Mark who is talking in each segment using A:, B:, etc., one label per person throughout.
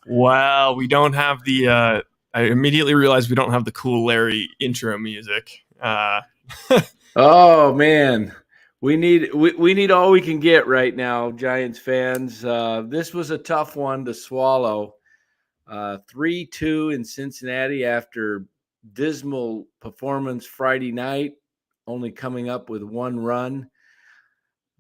A: Wow, we don't have the. I immediately realized we don't have the cool Larry intro music.
B: Oh man, we need all we can get right now, Giants fans. This was a tough one to swallow. 3-2 in Cincinnati after dismal performance Friday night, only coming up with one run.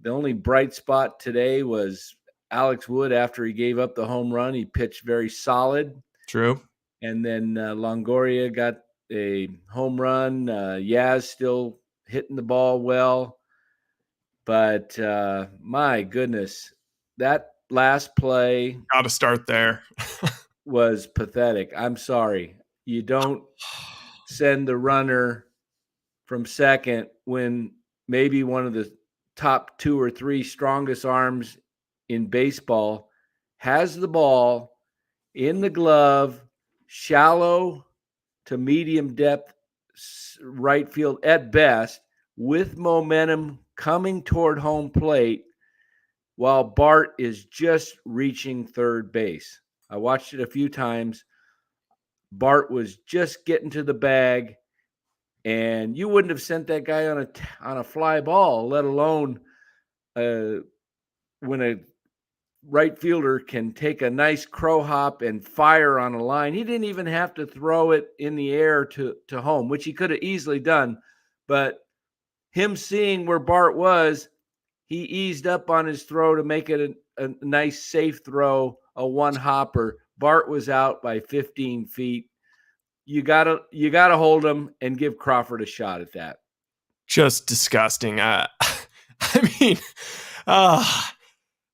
B: The only bright spot today was Alex Wood after he gave up the home run. He pitched very solid.
A: True.
B: And then Longoria got a home run. Yaz still hitting the ball well. But my goodness, that last play
A: Got to start there.
B: was pathetic. I'm sorry. You don't send the runner from second when maybe one of the top 2 or 3 strongest arms in baseball has the ball in the glove, shallow to medium depth right field at best, with momentum coming toward home plate while Bart is just reaching third base. I watched it a few times. Bart was just getting to the bag, and you wouldn't have sent that guy on a fly ball, let alone when a right fielder can take a nice crow hop and fire on a line. He didn't even have to throw it in the air to home, which he could have easily done. But him seeing where Bart was, he eased up on his throw to make it a nice, safe throw, a one hopper. Bart was out by 15 feet. You gotta hold him and give Crawford a shot at that.
A: Just disgusting. I mean,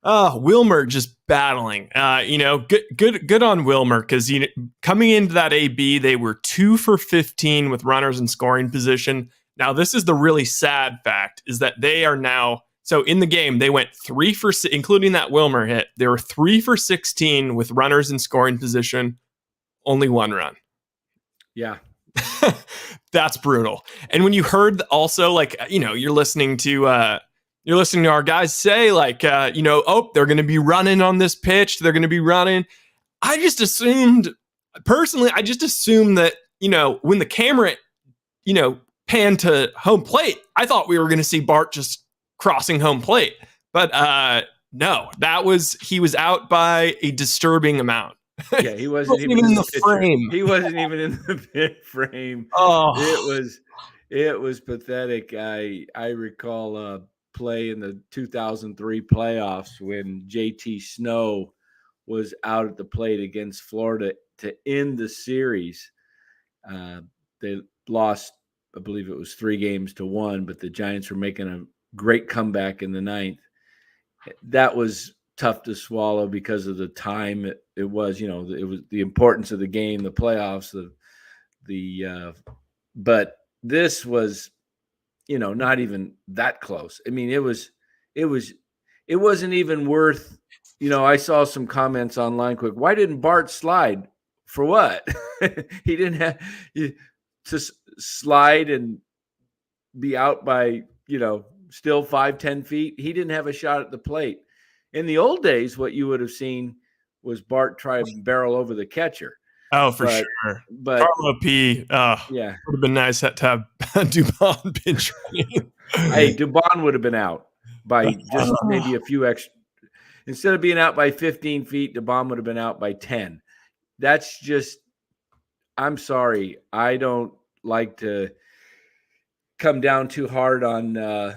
A: Wilmer just battling. Good on Wilmer, because coming into that AB, they were 2 for 15 with runners in scoring position. Now, this is the really sad fact, is that they are now. So in the game, they went 3 for, including that Wilmer hit. They were 3 for 16 with runners in scoring position, only 1 run.
B: Yeah.
A: That's brutal. And when you heard also, you're listening to our guys say, they're going to be running on this pitch. They're going to be running. I just assumed that, when the camera, panned to home plate, I thought we were going to see Bart just crossing home plate. But no, he was out by a disturbing amount.
B: Yeah, he wasn't even in the frame. He wasn't even in the pit frame. Oh, it was pathetic. I recall a play in the 2003 playoffs when JT Snow was out at the plate against Florida to end the series. They lost, I believe it was 3-1, but the Giants were making a great comeback in the 9th. That was tough to swallow because of the time it was, it was the importance of the game, the playoffs, but this was, not even that close. I mean, it wasn't even worth, I saw some comments online quick. Why didn't Bart slide? For what? He didn't have to slide and be out by, still 5-10 feet. He didn't have a shot at the plate. In the old days, what you would have seen was Bart try and barrel over the catcher.
A: Oh, for sure. But Carlo P. Yeah, would have been nice to have Dubon pitch.
B: Hey, Dubon would have been out by just maybe a few extra. Instead of being out by 15 feet, Dubon would have been out by 10. That's just. I'm sorry. I don't like to come down too hard on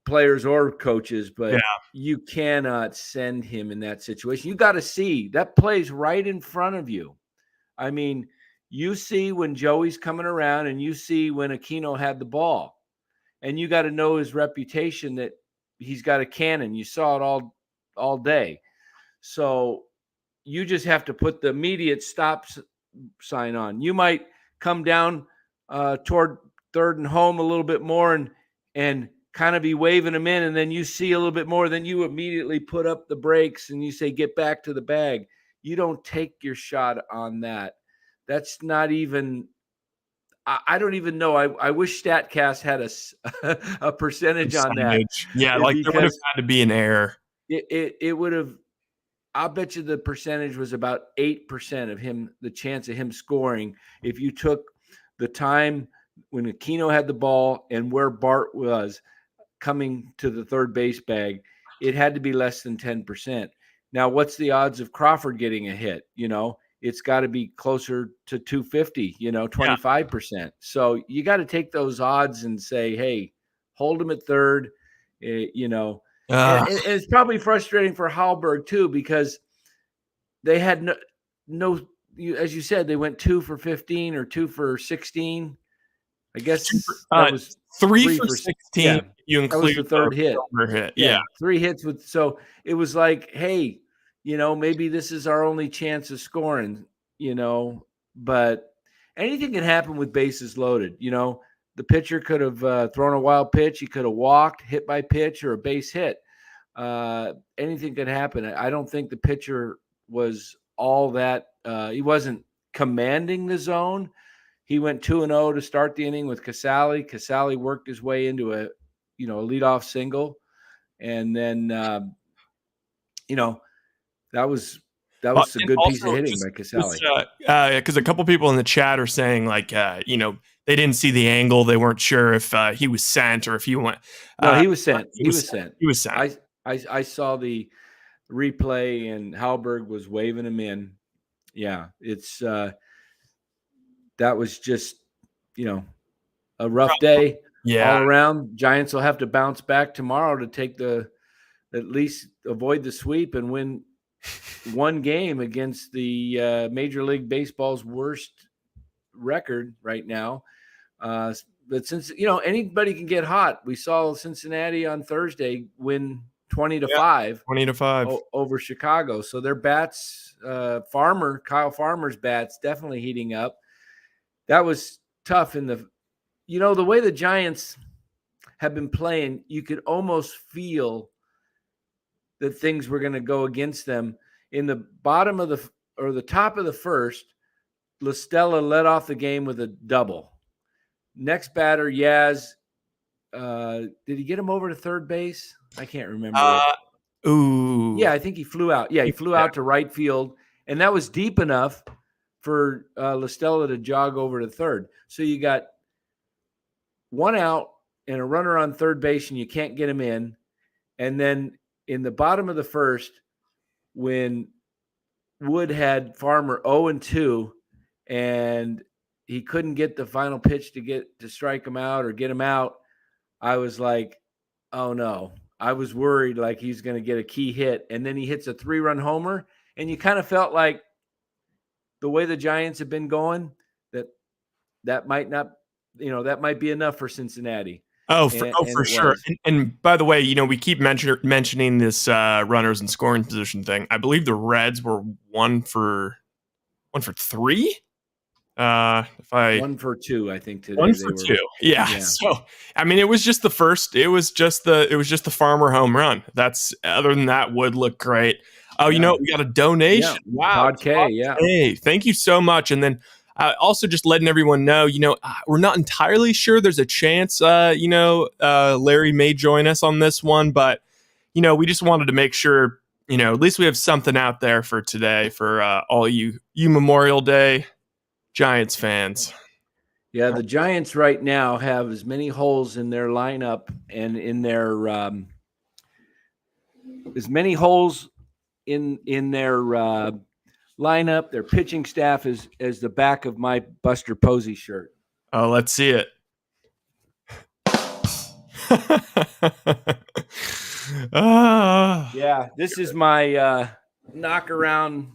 B: players or coaches, but you cannot send him in that situation. You got to see that plays right in front of you. I mean, you see when Joey's coming around and you see when Aquino had the ball, and you got to know his reputation that he's got a cannon. You saw it all day. So you just have to put the immediate stop sign on. You might come down toward third and home a little bit more and kind of be waving them in, and then you see a little bit more, then you immediately put up the brakes and you say, get back to the bag. You don't take your shot on that. That's not even, I don't even know. I wish StatCast had a percentage on that.
A: Yeah, there would have had to be an error.
B: It would have, I'll bet you the percentage was about 8% of him, the chance of him scoring. If you took the time when Aquino had the ball and where Bart was coming to the third base bag, it had to be less than 10%. Now, what's the odds of Crawford getting a hit? It's got to be closer to 250, 25%. So you got to take those odds and say, hey, hold him at third, And it's probably frustrating for Hallberg too, because they had no, as you said, they went 2 for 15 or 2 for 16. I guess that was
A: 3 for 16.
B: Yeah,
A: you include
B: that was the third hit.
A: Yeah.
B: 3 hits so it was like, hey, maybe this is our only chance of scoring, but anything can happen with bases loaded. The pitcher could have thrown a wild pitch. He could have walked, hit by pitch, or a base hit. Anything could happen. I don't think the pitcher was all that. He wasn't commanding the zone. He went 2-0 to start the inning with Casale. Casale worked his way into a leadoff single, and then that was a good piece of hitting by Casale.
A: Because a couple people in the chat are saying they didn't see the angle. They weren't sure if he was sent or if he went.
B: No, he was sent. He was sent.
A: He was sent.
B: I saw the replay, and Hallberg was waving him in. Yeah, it's that was just a rough day all around. Giants will have to bounce back tomorrow to at least avoid the sweep and win one game against the Major League Baseball's worst record right now. But since anybody can get hot, we saw Cincinnati on Thursday win 20-5 over Chicago. So their bats, Kyle Farmer's bats, definitely heating up. That was tough in the way the Giants have been playing. You could almost feel that things were going to go against them. In the bottom of the top of the first, La Stella led off the game with a double. Next batter, Yaz, did he get him over to third base? I can't remember. Yeah, I think he flew out. Yeah, he flew out to right field, and that was deep enough for La Stella to jog over to third. So you got one out and a runner on third base, and you can't get him in. And then in the bottom of the first, when Wood had Farmer 0-2, and he couldn't get the final pitch to strike him out or get him out, I was like, oh no. I was worried like he's going to get a key hit. And then he hits a 3-run homer, and you kind of felt like the way the Giants have been going, that might not, that might be enough for Cincinnati.
A: For sure. And by the way, we keep mentioning this runners and scoring position thing. I believe the Reds were 1 for 3.
B: 1 for 2, I think today.
A: 1 for 2. Yeah. So, I mean, it was just the first. It was just the Farmer home run. That's other than that, Wood looked great. Oh, we got a donation.
B: Yeah. Wow. Todd K. Yeah.
A: Hey, thank you so much. And then also just letting everyone know, we're not entirely sure. There's a chance, Larry may join us on this one, but we just wanted to make sure, at least we have something out there for today for all you Memorial Day Giants fans.
B: Yeah, the Giants right now have as many holes in their lineup and in their as many holes in their lineup, their pitching staff as the back of my Buster Posey shirt.
A: Oh, let's see it.
B: Yeah, this is my knock around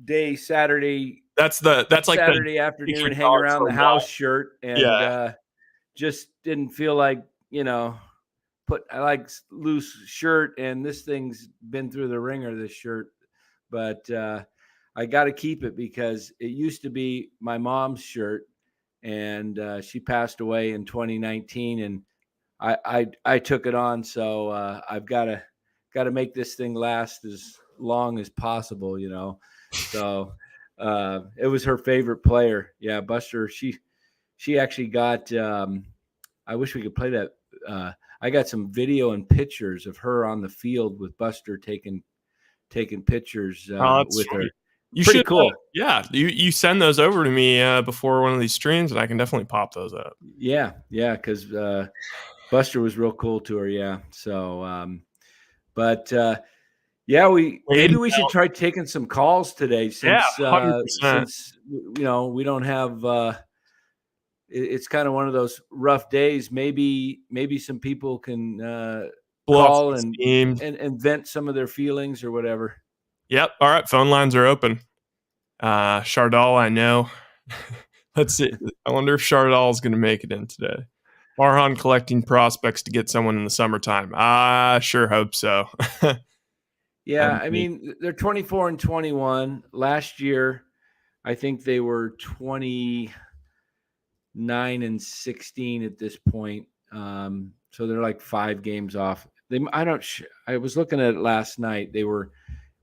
B: day Saturday.
A: That's like
B: Saturday afternoon hang around the house shirt, and just didn't feel like I like loose shirt, and this thing's been through the ringer, this shirt, but I got to keep it because it used to be my mom's shirt, and she passed away in 2019, and I took it on, so I've got to make this thing last as long as possible, So it was her favorite player. Yeah, Buster. She actually got. I wish we could play that. I got some video and pictures of her on the field with Buster taking taking pictures with
A: sweet.
B: her.
A: You
B: Pretty
A: should,
B: cool.
A: You send those over to me before one of these streams, and I can definitely pop those up.
B: Yeah, because Buster was real cool to her. Yeah, so but maybe we should try taking some calls today since
A: 100%.
B: since we don't have. It's kind of one of those rough days. Maybe some people can call and vent some of their feelings or whatever.
A: Yep. All right. Phone lines are open. Chardal, I know. Let's see. I wonder if Chardal is going to make it in today. Farhan collecting prospects to get someone in the summertime. I sure hope so.
B: Yeah, I mean, they're 24 and 21. Last year, I think they were 29 and 16 at this point. So they're like 5 games off. I was looking at it last night.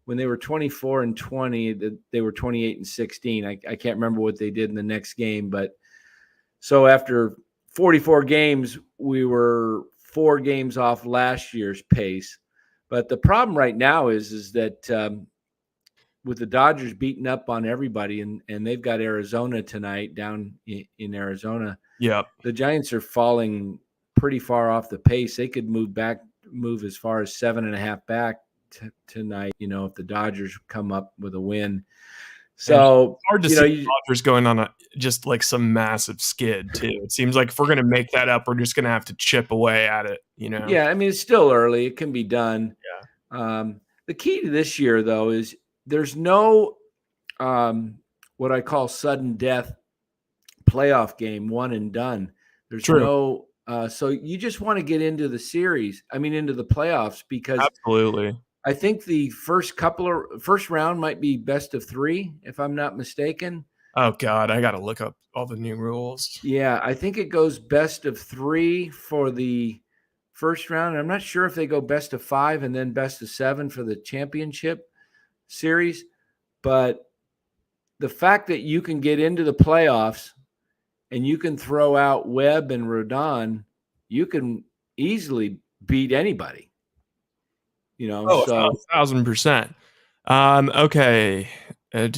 B: When they were 24 and 20, they were 28 and 16. I can't remember what they did in the next game, but so after 44 games, we were 4 games off last year's pace. But the problem right now is that with the Dodgers beating up on everybody, and they've got Arizona tonight down in Arizona.
A: Yep.
B: The Giants are falling pretty far off the pace. They could move as far as 7.5 back tonight, if the Dodgers come up with a win. So
A: it's hard to see the Dodgers going on just like some massive skid too. It seems like if we're going to make that up, we're just going to have to chip away at it,
B: Yeah, I mean, it's still early. It can be done.
A: Yeah.
B: The key to this year, though, is there's no what I call sudden death playoff game, one and done. There's
A: True.
B: So you just want to get into the into the playoffs, because
A: absolutely.
B: I think the first round might be best of 3, if I'm not mistaken.
A: Oh God, I got to look up all the new rules.
B: Yeah, I think it goes best of 3 for the first round. I'm not sure if they go best of 5 and then best of 7 for the championship series, but the fact that you can get into the playoffs and you can throw out Webb and Rodon, you can easily beat anybody.
A: So 1,000%. Okay. Under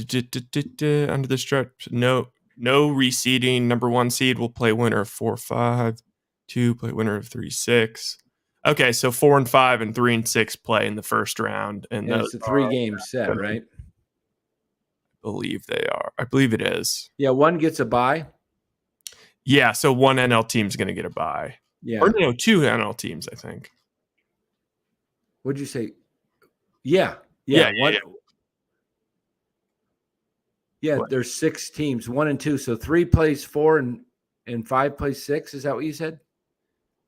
A: the stretch, no reseeding. Number 1 seed will play winner of 4-5. 2 play winner of 3-6. Okay, so 4 and 5 and 3 and 6 play in the first round, and
B: it's a 3-game set, right?
A: I believe they are. I believe it is.
B: Yeah, one gets a bye.
A: Yeah, so one NL team's going to get a bye.
B: Yeah,
A: or 2 NL teams, I think.
B: What'd you say? Yeah. There's 6 teams, 1 and 2. So 3 plays 4 and 5 plays 6. Is that what you said?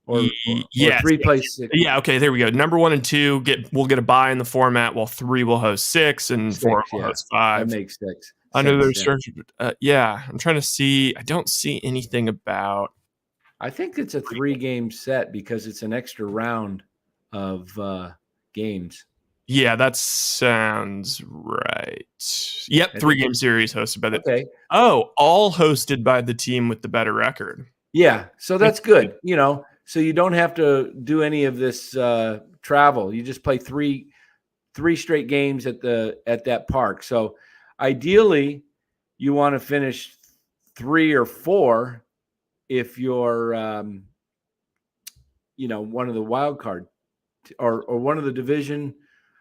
B: Or 3 plays 6.
A: Yeah. Okay. There we go. Number 1 and 2 will get a bye in the format, while 3 will host 6 and 4 will host 5.
B: That makes 6.
A: Under their structure. I'm trying to see. I don't see anything about.
B: I think it's a 3-game set because it's an extra round of games.
A: Yeah, that sounds right. Yep, 3-game series hosted by the.
B: Okay.
A: Oh, all hosted by the team with the better record.
B: Yeah, so that's good. So you don't have to do any of this travel. You just play three straight games at that park. So ideally, you want to finish 3 or 4 if you're one of the wild card or one of the division.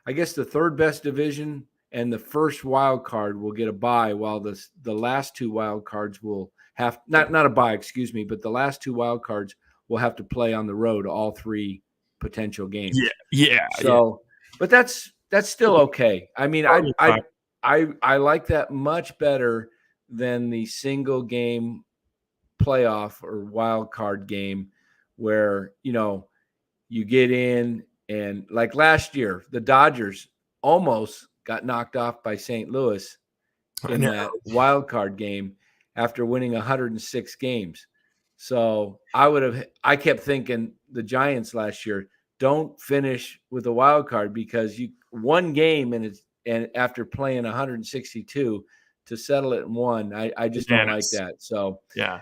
B: I guess the 3rd best division and the first wild card will get a bye, while the last 2 wild cards will have not a bye, excuse me, but the last 2 wild cards will have to play on the road all 3 potential games.
A: Yeah.
B: So, but that's still okay. I mean, I like that much better than the single game playoff or wild card game where you get in. And like last year, the Dodgers almost got knocked off by St. Louis in that wild card game after winning 106 games. So I kept thinking the Giants last year, don't finish with a wild card because you won game and after playing 162 to settle it in 1, I just don't like that. So
A: yeah,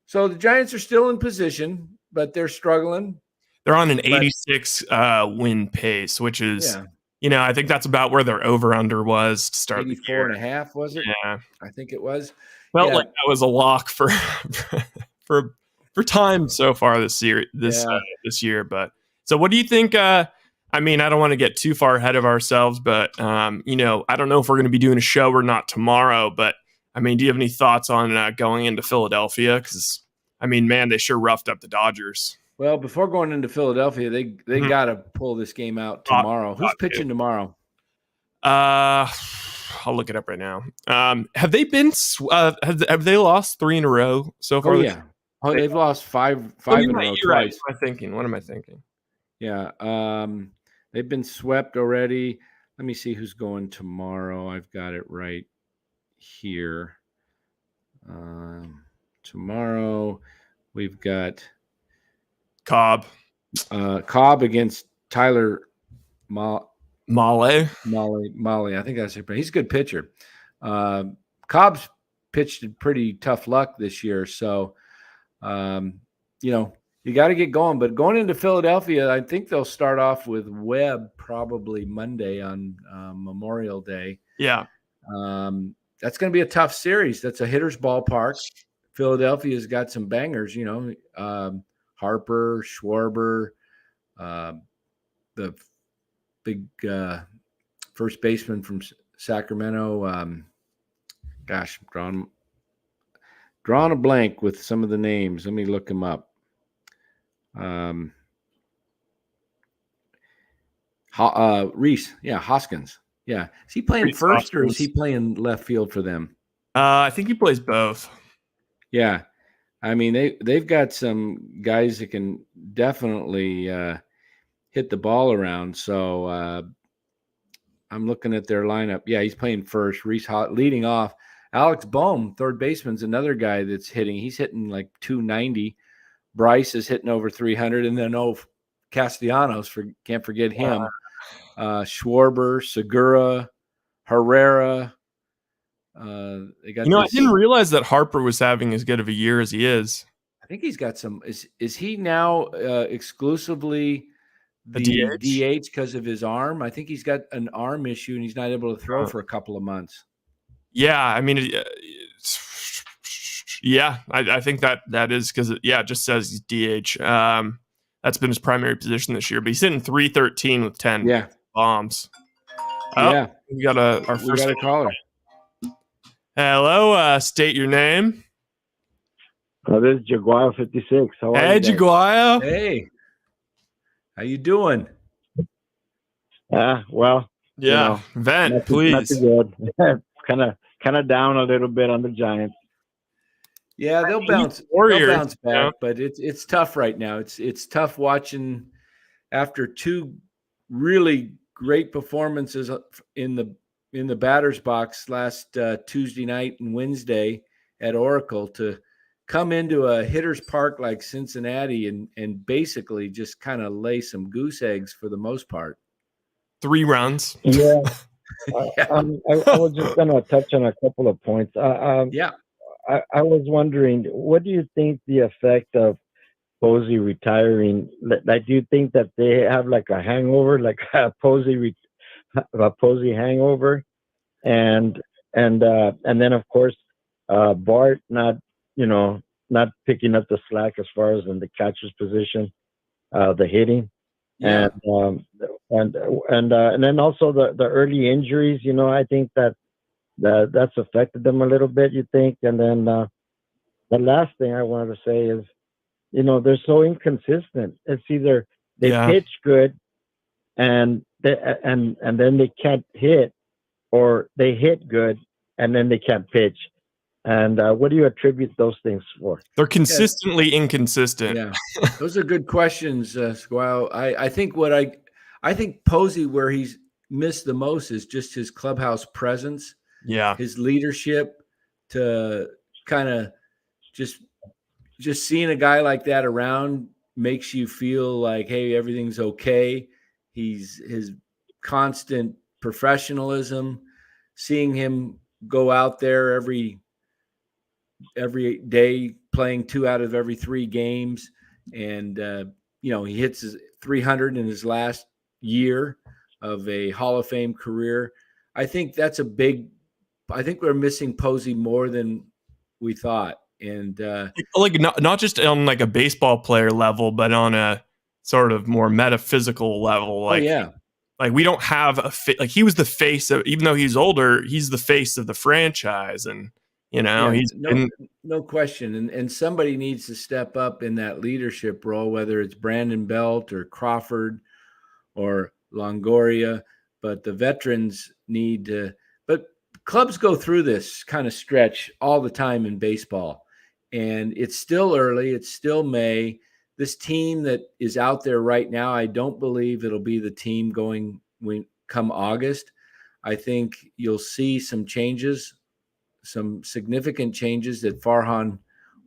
B: so the Giants are still in position, but they're struggling.
A: They're on an 86 win pace, which is, I think that's about where their over-under was to start the year.
B: 84.5, was it?
A: Yeah.
B: I think it was.
A: Felt like that was a lock for time so far this year. This year, but so what do you think? I don't want to get too far ahead of ourselves, but I don't know if we're going to be doing a show or not tomorrow. But do you have any thoughts on going into Philadelphia? Because man, they sure roughed up the Dodgers.
B: Well, before going into Philadelphia, they got to pull this game out tomorrow. Who's pitching tomorrow?
A: I'll look it up right now. Have they been? Have they lost 3 in a row so far?
B: Oh yeah. They've lost five in a row twice.
A: What am I thinking?
B: Yeah. They've been swept already. Let me see who's going tomorrow. I've got it right here. Tomorrow we've got
A: Cobb.
B: Cobb against Tyler
A: Mahle.
B: I think that's it. He's a good pitcher. Cobb's pitched in pretty tough luck this year, so you got to get going. But going into Philadelphia, I think they'll start off with Webb probably Monday on Memorial Day.
A: Yeah.
B: That's going to be a tough series. That's a hitter's ballpark. Philadelphia's got some bangers, Harper, Schwarber, the big first baseman from Sacramento. Gosh, I'm drawing a blank with some of the names. Let me look them up. Reese, Hoskins. Yeah. Is he playing Reese first Hoskins. Or is he playing left field for them?
A: I think he plays both.
B: Yeah. They've got some guys that can definitely hit the ball around. So I'm looking at their lineup. Yeah, he's playing first. Reese leading off. Alex Bohm, third baseman's another guy that's hitting. He's hitting like 290. Bryce is hitting over 300. And then, Castellanos, can't forget him. Schwarber, Segura, Herrera. They got
A: I didn't realize that Harper was having as good of a year as he is.
B: I think he's got some. Is he now exclusively the DH because of his arm? I think he's got an arm issue and he's not able to throw for a couple of months.
A: Yeah, I think that is because it just says he's DH. That's been his primary position this year, but he's hitting 313 with 10 bombs. We got our first
B: caller.
A: Hello, state your name.
C: This is Jaguar 56. How are you?
A: Hey, Jaguar.
B: Hey, how you doing?
C: Well,
A: vent, please.
C: Not too good. kind of down a little bit on the Giants.
B: Yeah, they'll bounce back, but it's tough right now. It's tough watching after 2 really great performances in the batter's box last Tuesday night and Wednesday at Oracle to come into a hitter's park like Cincinnati and basically just kind of lay some goose eggs for the most part.
A: 3 runs.
C: Yeah. I was just going to touch on a couple of points. I was wondering, what do you think the effect of Posey retiring? Like, do you think that they have like a hangover, like a Posey hangover, and then of course Bart not picking up the slack as far as in the catcher's position, the hitting, and then also the early injuries. I think that's affected them a little bit, you think? And then the last thing I wanted to say is, they're so inconsistent. It's either they pitch good and then they can't hit, or they hit good and then they can't pitch. And what do you attribute those things for?
A: They're consistently inconsistent.
B: Yeah, those are good questions, Squire. I think I think Posey, where he's missed the most, is just his clubhouse presence.
A: Yeah,
B: his leadership, to kind of just seeing a guy like that around makes you feel like, hey, everything's okay. His constant professionalism, seeing him go out there every day playing 2 out of every 3 games, and he hits his 300 in his last year. of a Hall of Fame career. I think that's I think we're missing Posey more than we thought. And
A: like not just on like a baseball player level, but on a sort of more metaphysical level. Like, like we don't have like he was the face of, even though he's older, he's the face of the franchise, and he's
B: no question. And somebody needs to step up in that leadership role, whether it's Brandon Belt or Crawford or Longoria, but the veterans need to. But clubs go through this kind of stretch all the time in baseball, and it's still early. It's still May. This team that is out there right now, I don't believe it'll be the team going come August. I think you'll see some changes, some significant changes that Farhan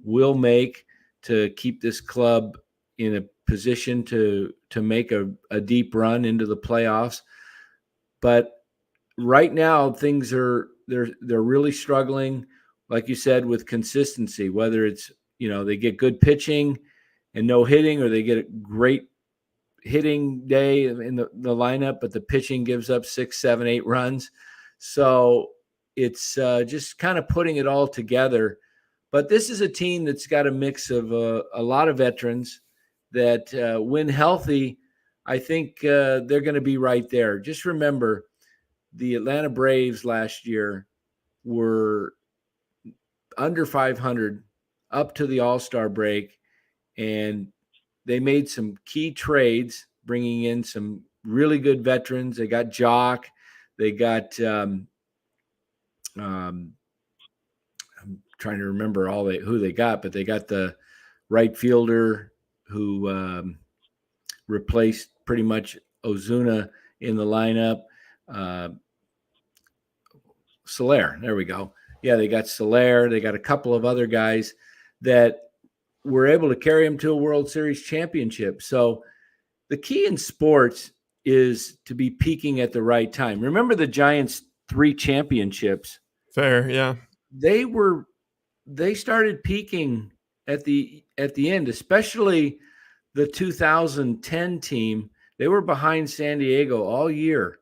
B: will make to keep this club in a position to make a deep run into the playoffs. But right now things they're really struggling, like you said, with consistency, whether it's, they get good pitching and no hitting, or they get a great hitting day in the lineup, but the pitching gives up 6, 7, 8 runs. So it's just kind of putting it all together. But this is a team that's got a mix of a lot of veterans that when healthy, I think they're going to be right there. Just remember, the Atlanta Braves last year were under 500 up to the All-Star break, and they made some key trades, bringing in some really good veterans. They got Jock. They got I'm trying to remember who they got, but they got the right fielder who replaced pretty much Ozuna in the lineup. Soler, there we go. Yeah, they got Soler. They got a couple of other guys that were able to carry them to a World Series championship. So the key in sports is to be peaking at the right time. Remember the Giants' 3 championships?
A: Fair, yeah.
B: They started peaking at the end, especially the 2010 team. They were behind San Diego all year,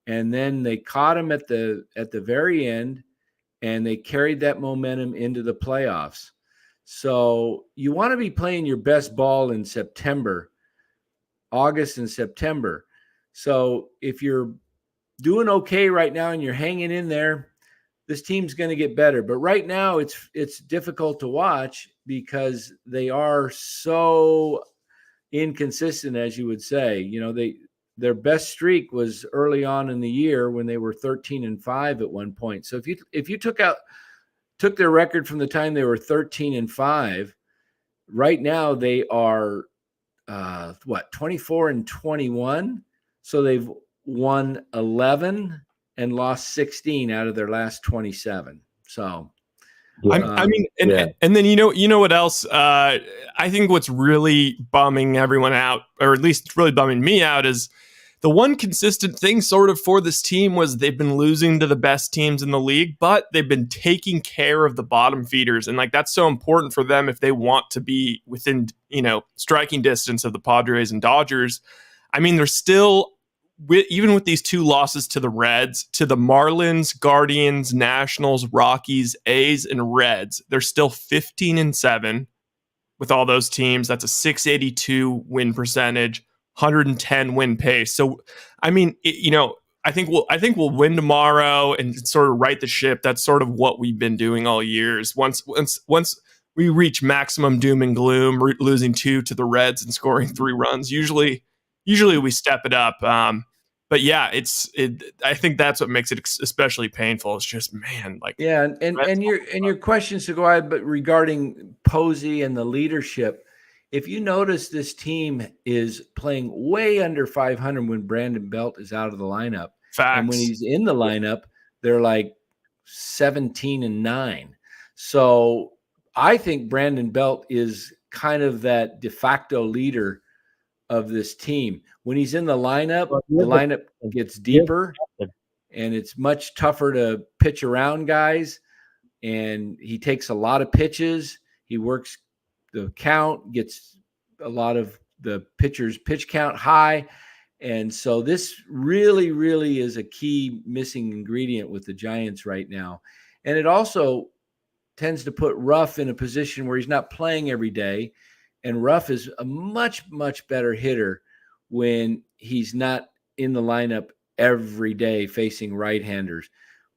B: and then they caught them at the very end, and they carried that momentum into the playoffs. So you want to be playing your best ball in August and September. So if you're doing okay right now and you're hanging in there, this team's going to get better. But right now it's difficult to watch because they are so inconsistent, as you would say. Their best streak was early on in the year when they were 13-5 at one point. So if you took their record from the time they were 13-5, right now they are 24-21. So they've won 11 and lost 16 out of their last 27. So
A: and then you know what else? I think what's really bumming everyone out, or at least really bumming me out, is the one consistent thing sort of for this team was they've been losing to the best teams in the league, but they've been taking care of the bottom feeders. And like, that's so important for them if they want to be within, striking distance of the Padres and Dodgers. I mean, they're still, even with these 2 losses to the Reds, to the Marlins, Guardians, Nationals, Rockies, A's, and Reds, they're still 15-7 with all those teams. That's a .682 win percentage. 110 win pace. So, I mean, I think we'll win tomorrow and sort of right the ship. That's sort of what we've been doing all years. Once we reach maximum doom and gloom, losing 2 to the Reds and scoring 3 runs, usually we step it up. But yeah, I think that's what makes it especially painful. It's just, man, like,
B: yeah. And your questions to go ahead, but regarding Posey and the leadership, if you notice, this team is playing way under 500 when Brandon Belt is out of the lineup.
A: Facts.
B: And when he's in the lineup, they're like 17-9. So I think Brandon Belt is kind of that de facto leader of this team. When he's in the lineup gets deeper, and it's much tougher to pitch around guys. And he takes a lot of pitches. He works the count, gets a lot of the pitcher's pitch count high, And so this really, really is a key missing ingredient with the Giants right now. And it also tends to put Ruff in a position where he's not playing every day. And Ruff is a much, much better hitter when he's not in the lineup every day facing right-handers.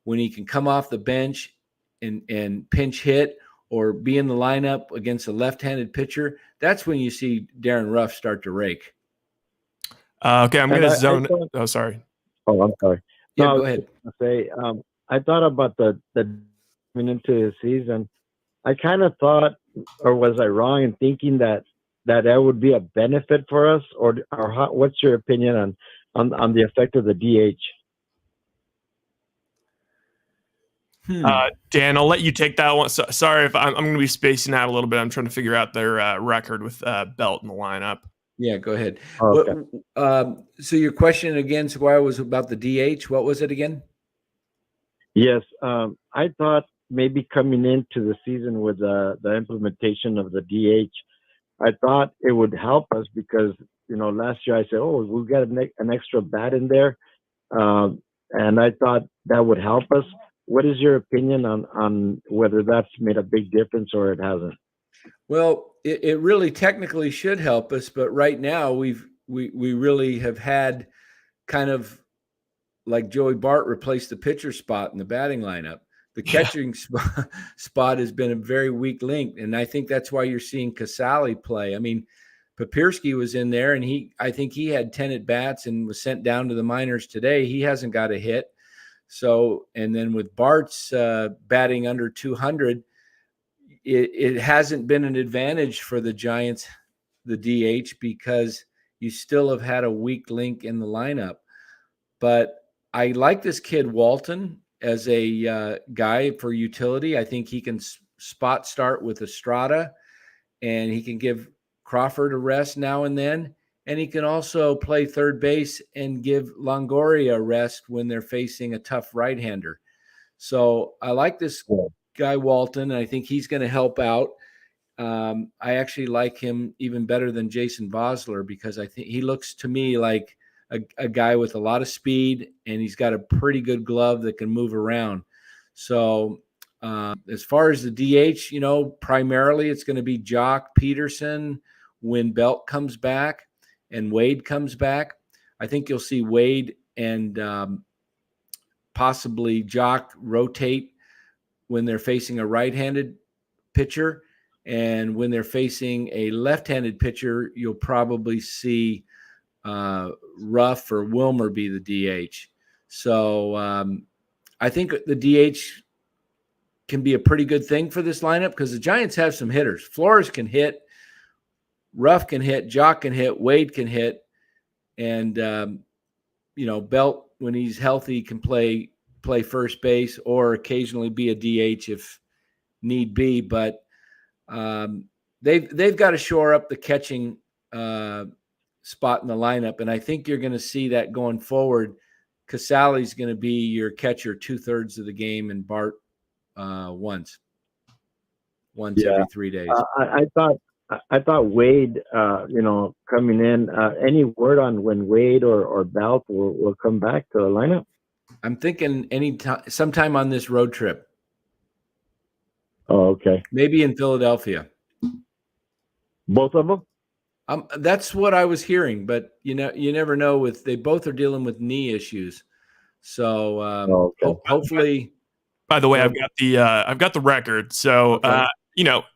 B: When he can come off the bench and pinch hit or be in the lineup against a left-handed pitcher, that's when you see Darren Ruff start to rake.
A: Okay, I'm going to zone. Oh, sorry.
C: Oh, I'm sorry.
B: Yeah,
C: no,
B: go ahead.
C: Say, I thought about the coming into the season. I kind of thought, or was I wrong in thinking that would be a benefit for us, or how, what's your opinion on the effect of the DH?
A: Dan, I'll let you take that one. Sorry if I'm going to be spacing out a little bit. I'm trying to figure out their record with Belt in the lineup.
B: Yeah, go ahead.
C: Okay.
B: So your question again, Squire, was about the DH. What was it again?
C: Yes, I thought maybe coming into the season with the implementation of the DH, I thought it would help us because, last year I said, oh, we've got an extra bat in there. And I thought that would help us. What is your opinion on whether that's made a big difference or it hasn't?
B: Well, it really technically should help us, but right now we really have had kind of like Joey Bart replaced the pitcher spot in the batting lineup. The catching spot has been a very weak link, and I think that's why you're seeing Casale play. I mean, Papirski was in there, and I think he had 10 at bats and was sent down to the minors today. He hasn't got a hit. So, and then with Bart's batting under 200, it hasn't been an advantage for the Giants, the DH, because you still have had a weak link in the lineup. But I like this kid Walton as a guy for utility. I think he can spot start with Estrada, and he can give Crawford a rest now and then. And he can also play third base and give Longoria a rest when they're facing a tough right-hander. So I like this guy Walton, and I think he's going to help out. I actually like him even better than Jason Vosler because I think he looks to me like a guy with a lot of speed, and he's got a pretty good glove that can move around. So as far as the DH, primarily it's going to be Jock Peterson when Belt comes back and Wade comes back. I think you'll see Wade and possibly Jock rotate when they're facing a right-handed pitcher. And when they're facing a left-handed pitcher, you'll probably see Ruff or Wilmer be the DH. So I think the DH can be a pretty good thing for this lineup because the Giants have some hitters. Flores can hit, Ruff can hit, Jock can hit, Wade can hit, and Belt, when he's healthy, can play first base or occasionally be a DH if need be. But they've got to shore up the catching spot in the lineup, and I think you're going to see that going forward. Casale's going to be your catcher 2/3 of the game, and Bart once every 3 days.
C: I thought Wade, coming in. Any word on when Wade or Belt will come back to the lineup?
B: I'm thinking sometime on this road trip.
C: Oh, okay.
B: Maybe in Philadelphia.
C: Both of them?
B: That's what I was hearing, but you never know. They both are dealing with knee issues, so hopefully.
A: By the way, I've got the record, so okay.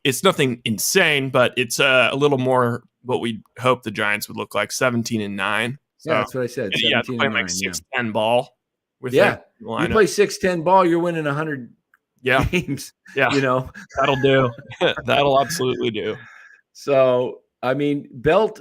A: It's nothing insane, but it's a little more what we hope the Giants would look like, 17-9. So,
B: yeah, that's what I said. 17
A: playing like 6-10 ball.
B: You play 6-10 ball, you're winning 100 games.
A: Yeah, that'll do. That'll absolutely do.
B: So, I mean, Belt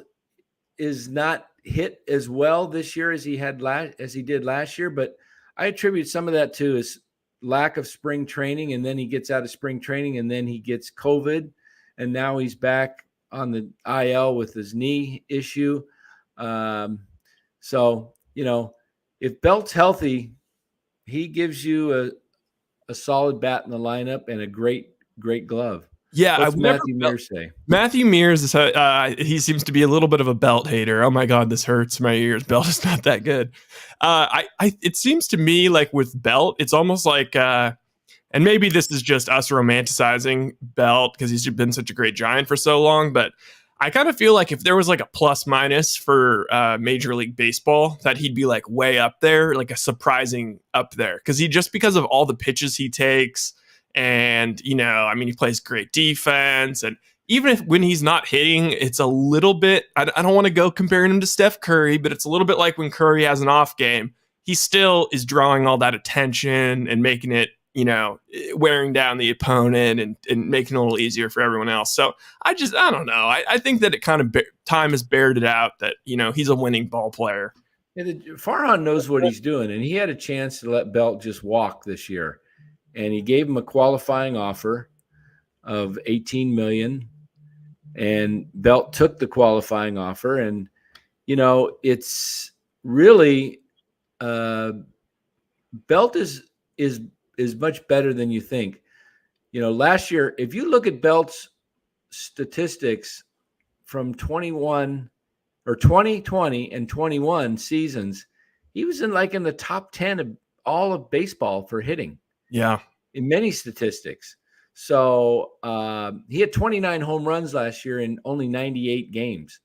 B: is not hit as well this year as he did last year, but I attribute some of that to his lack of spring training, and then he gets out of spring training, and then he gets COVID, and now he's back on the IL with his knee issue. So, if Belt's healthy, he gives you a solid bat in the lineup and a great glove.
A: Yeah,
B: What's Matthew Mears say?
A: Matthew Mears is he seems to be a little bit of a Belt hater. Oh my God, this hurts my ears. Belt is not that good. It seems to me like with Belt, it's almost like, and maybe this is just us romanticizing Belt because he's been such a great Giant for so long, but I kind of feel like if there was like a plus minus for Major League Baseball, that he'd be like way up there, like a surprising up there, because of all the pitches he takes. And, you know, I mean, he plays great defense. And even if when he's not hitting, it's a little bit, I don't want to go comparing him to Steph Curry, but it's a little bit like when Curry has an off game, he still is drawing all that attention and making it, you know, wearing down the opponent and making it a little easier for everyone else. So I don't know. I think that it kind of time has bared it out that, you know, he's a winning ball player.
B: Farhan knows what he's doing, and he had a chance to let Belt just walk this year. And he gave him a qualifying offer of $18 million, and Belt took the qualifying offer. And, you know, it's really Belt is much better than you think. You know, last year, if you look at Belt's statistics from 2020 and 21 seasons, he was in the top 10 of all of baseball for hitting.
A: Yeah.
B: In many statistics. So he had 29 home runs last year in only 98 games.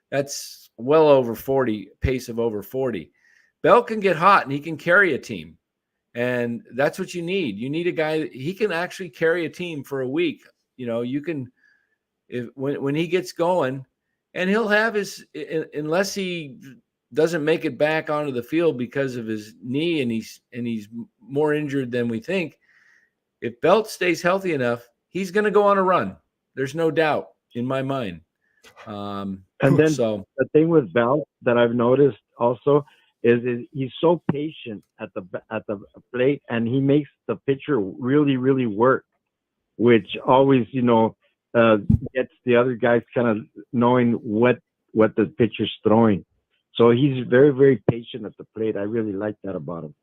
B: That's well over 40, pace of over 40. Bell can get hot and he can carry a team. And that's what you need. You need a guy he can actually carry a team for a week. You know, you can, when he gets going, and he'll have unless he doesn't make it back onto the field because of his knee and he's more injured than we think. If Belt stays healthy enough, he's going to go on a run. There's no doubt in my mind.
C: And then the thing with Belt that I've noticed also is he's so patient at the plate, and he makes the pitcher really, really work, which always, you know, gets the other guys kind of knowing what the pitcher's throwing. So he's very, very patient at the plate. I really like that about him.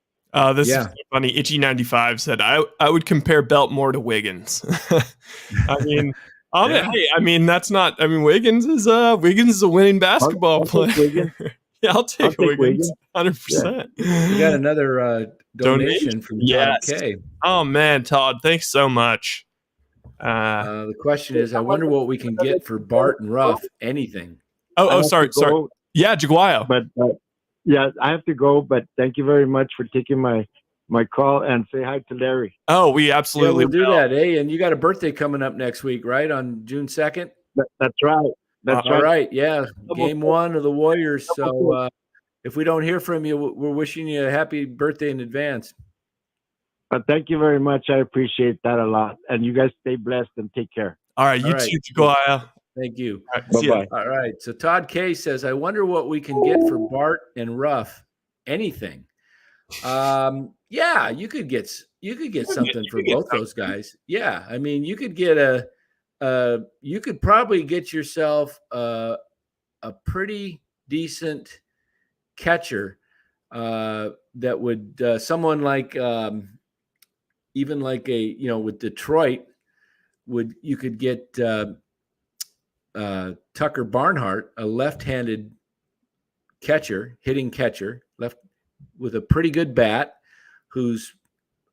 A: This is funny. Itchy95 said, I would compare Belt more to Wiggins. I mean, Wiggins is a winning basketball player. Yeah, I'll take Wiggins. 100%.
B: Yeah. We got another donation from Todd K.
A: Oh man, Todd, thanks so much.
B: The question is, I wonder what we can get for Bart and Ruff. Anything.
A: Sorry. Yeah, Jaguayo.
C: But yeah, I have to go. But thank you very much for taking my call, and say hi to Larry.
A: Oh, we absolutely
B: will do that. Hey, and you got a birthday coming up next week, right? On June 2nd?
C: That's right.
B: All right. Yeah. Game 1 of the Warriors. So if we don't hear from you, we're wishing you a happy birthday in advance.
C: Thank you very much. I appreciate that a lot. And you guys stay blessed and take care.
A: All right. You too, Jaguayo.
B: Thank you.
C: All right, bye-bye.
B: All right. So Todd K says, I wonder what we can get for Bart and Ruff. Anything. Yeah, you could get something for both those guys. Yeah. I mean, you could get you could probably get yourself a pretty decent catcher that would someone like even like with Detroit you could get Tucker Barnhart, a left-handed hitting catcher, left with a pretty good bat, who's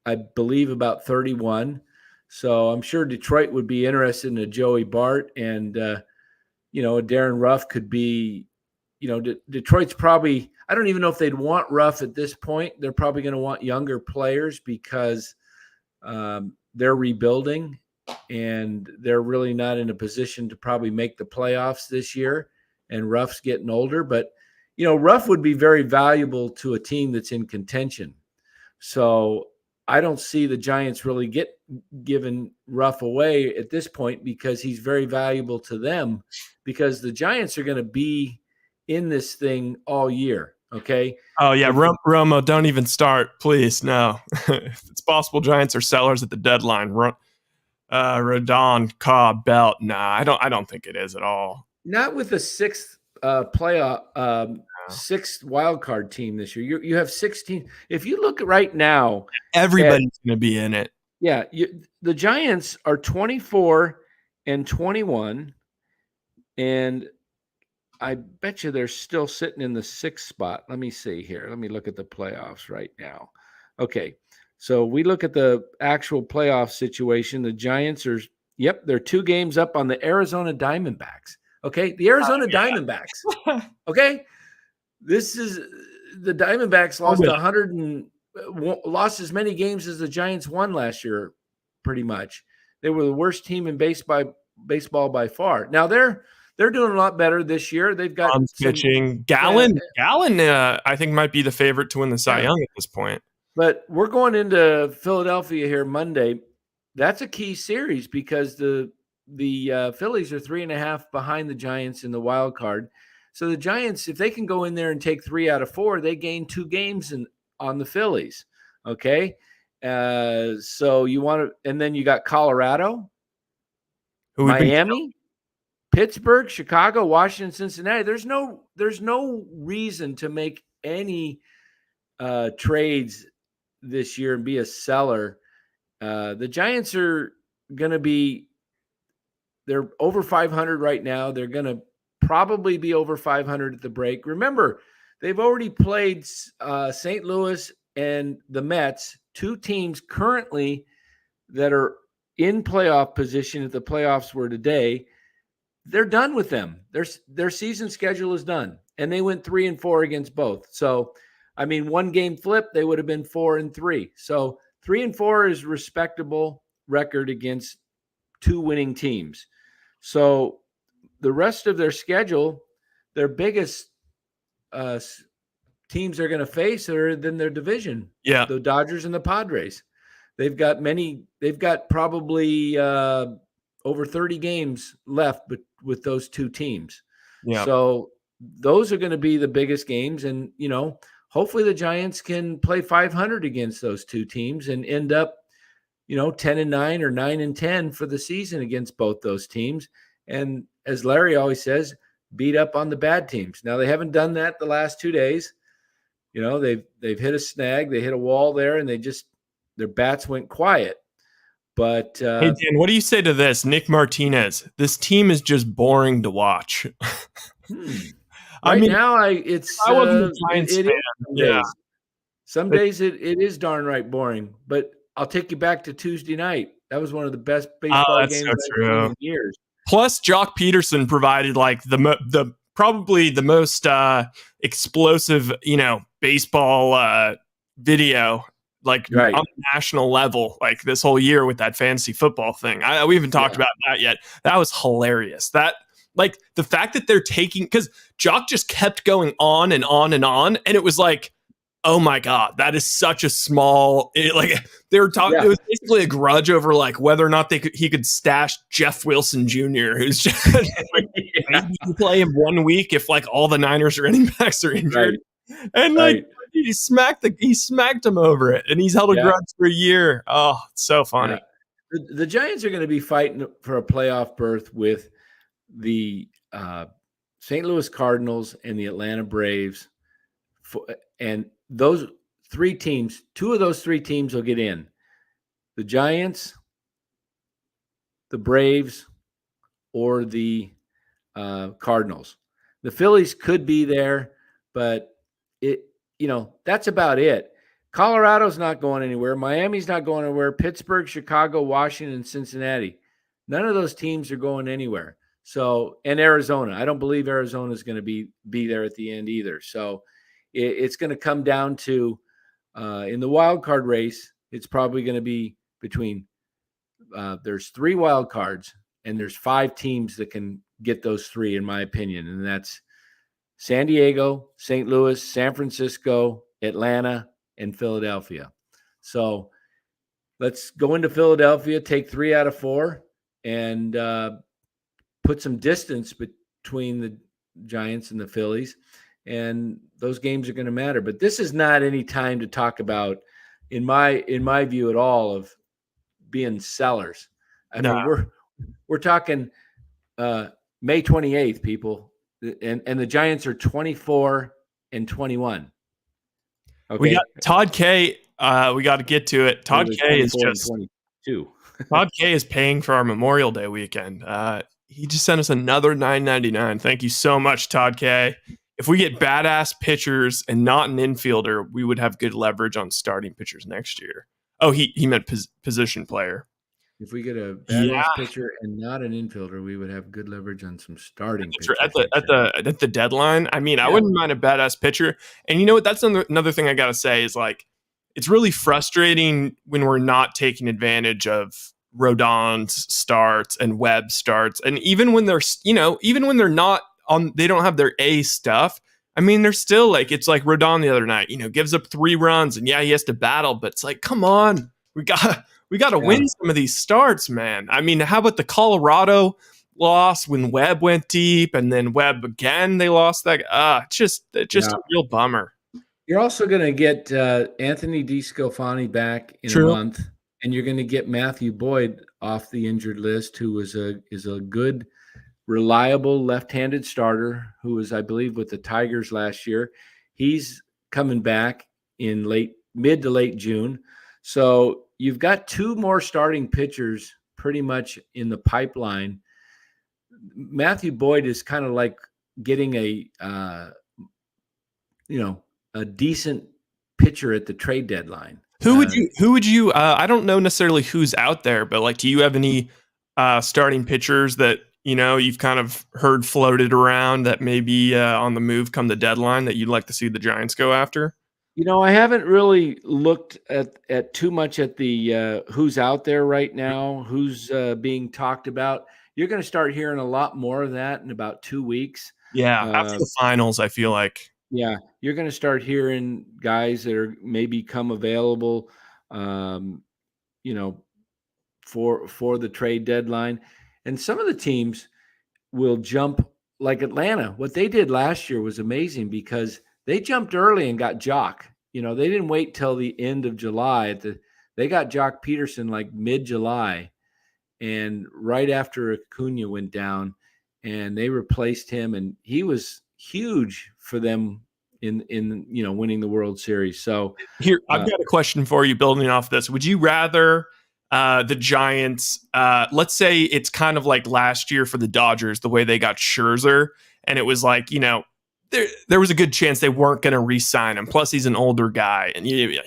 B: I believe about 31. So I'm sure Detroit would be interested in a Joey Bart, and Darren Ruff could be. Detroit's probably. I don't even know if they'd want Ruff at this point. They're probably going to want younger players because they're rebuilding, and they're really not in a position to probably make the playoffs this year. And Ruff's getting older, but Ruff would be very valuable to a team that's in contention. So I don't see the Giants really giving Ruff away at this point because he's very valuable to them, because the Giants are going to be in this thing all year. Okay.
A: Oh yeah. Romo, don't even start, please. No, if it's possible, Giants are sellers at the deadline. Rodon, Cobb, Belt. Nah, I don't think it is at all.
B: Not with the sixth sixth wild card team this year. You have 16. If you look right now,
A: everybody's going to be in it.
B: Yeah, the Giants are 24 and 21, and I bet you they're still sitting in the 6th spot. Let me see here. Let me look at the playoffs right now. Okay, so we look at the actual playoff situation. The Giants are, they're 2 games up on the Arizona Diamondbacks. Okay, the Arizona Diamondbacks. Okay, this is the Diamondbacks lost 100 and lost as many games as the Giants won last year, pretty much. They were the worst team in baseball by far. Now they're doing a lot better this year. They've got
A: pitching. Gallen, I think, might be the favorite to win the Cy Young at this point.
B: But we're going into Philadelphia here Monday. That's a key series because the Phillies are 3.5 behind the Giants in the wild card. So the Giants, if they can go in there and take 3 out of 4, they gain 2 games on the Phillies. Okay, so you want to, and then you got Colorado, Miami, Pittsburgh, Chicago, Washington, Cincinnati. There's no reason to make any trades this year and be a seller. The Giants are going to be, they're over 500 right now. They're going to probably be over 500 at the break. Remember, they've already played St. Louis and the Mets, 2 teams currently that are in playoff position if the playoffs were today. They're done with them. Their season schedule is done, and they went 3-4 against both. So, I mean, 1 game flip, they would have been 4-3. So 3-4 is respectable record against 2 winning teams. So the rest of their schedule, their biggest teams they're going to face are in their division.
A: Yeah,
B: the Dodgers and the Padres. They've got probably over 30 games left, but with those 2 teams.
A: Yeah. So
B: those are going to be the biggest games, and hopefully the Giants can play 500 against those 2 teams and end up, 10-9 or 9-10 for the season against both those teams. And as Larry always says, beat up on the bad teams. Now they haven't done that the last 2 days. They've hit a snag, they hit a wall there, and their bats went quiet. But
A: hey Dan, what do you say to this? Nick Martinez. This team is just boring to watch.
B: Right now, I wasn't a Giants fan.
A: Yeah.
B: Some days it is darn right boring. But I'll take you back to Tuesday night. That was one of the best baseball games I've seen in years.
A: Plus, Jock Peterson provided like the probably the most explosive, baseball video, like on the national level, like this whole year with that fantasy football thing. We haven't talked about that yet. That was hilarious. That, like, the fact that they're taking, because Jock just kept going on and on and on, and it was like, oh my God, that is such a small, they were talking, it was basically a grudge over like whether or not he could stash Jeff Wilson Jr., who's just maybe play him 1 week if like all the Niners running backs are injured. Right. And he smacked him over it, and he's held a grudge for a year. Oh, it's so funny.
B: Yeah. The Giants are going to be fighting for a playoff berth with the St. Louis Cardinals and the Atlanta Braves, and those 3 teams, 2 of those 3 teams will get in. The Giants, the Braves, or the Cardinals. The Phillies could be there, but that's about it. Colorado's not going anywhere. Miami's not going anywhere. Pittsburgh, Chicago, Washington, Cincinnati. None of those teams are going anywhere. So, and Arizona. I don't believe Arizona is going to be there at the end either. So it's going to come down to, in the wild card race, it's probably going to be between, there's 3 wild cards, and there's 5 teams that can get those 3, in my opinion. And that's San Diego, St. Louis, San Francisco, Atlanta, and Philadelphia. So let's go into Philadelphia, take 3 out of 4, and put some distance between the Giants and the Phillies. And those games are going to matter. But this is not any time to talk about, in my view at all, of being sellers. I mean, we're talking May 28th, people. And the Giants are 24-21. Okay.
A: We got Todd K. We got to get to it. Todd K is just
B: 22.
A: Todd K is paying for our Memorial Day weekend. He just sent us another $9.99. Thank you so much, Todd K. If we get badass pitchers and not an infielder, we would have good leverage on starting pitchers next year. Oh, he meant position player.
B: If we get a badass pitcher and not an infielder, we would have good leverage on some starting pitchers
A: at the deadline. I mean, I wouldn't mind a badass pitcher. And you know what? That's another thing I got to say is like, it's really frustrating when we're not taking advantage of Rodon's starts and Webb starts, and even when they're not on, they don't have their A stuff. I mean, they're still like, it's like Rodon the other night, gives up 3 runs, and he has to battle, but it's like, come on, we got to win some of these starts, man. I mean, how about the Colorado loss when Webb went deep, and then Webb again, they lost that. Just a real bummer.
B: You're also going to get Anthony DeSclafani back in a month, and you're going to get Matthew Boyd off the injured list, who is a good, reliable left-handed starter who was, I believe, with the Tigers last year. He's coming back in mid to late June. So you've got 2 more starting pitchers pretty much in the pipeline. Matthew Boyd is kind of like getting a decent pitcher at the trade deadline. Who
A: would you I don't know necessarily who's out there, but like, do you have any starting pitchers that you've kind of heard floated around that maybe on the move come the deadline that you'd like to see the Giants go after?
B: I haven't really looked at too much at the who's out there right now, who's being talked about. You're going to start hearing a lot more of that in about 2 weeks.
A: Yeah, after the finals, I feel like.
B: Yeah, you're going to start hearing guys that are maybe come available, for the trade deadline. And some of the teams will jump, like Atlanta. What they did last year was amazing because they jumped early and got Jock. They didn't wait till the end of July. They got Jock Peterson like mid-July, and right after Acuna went down, and they replaced him, and he was huge for them in winning the World Series. So
A: here, I've got a question for you building off this. Would you rather the Giants, let's say it's kind of like last year for the Dodgers, the way they got Scherzer, and it was like, there was a good chance they weren't going to re-sign him. Plus, he's an older guy, and he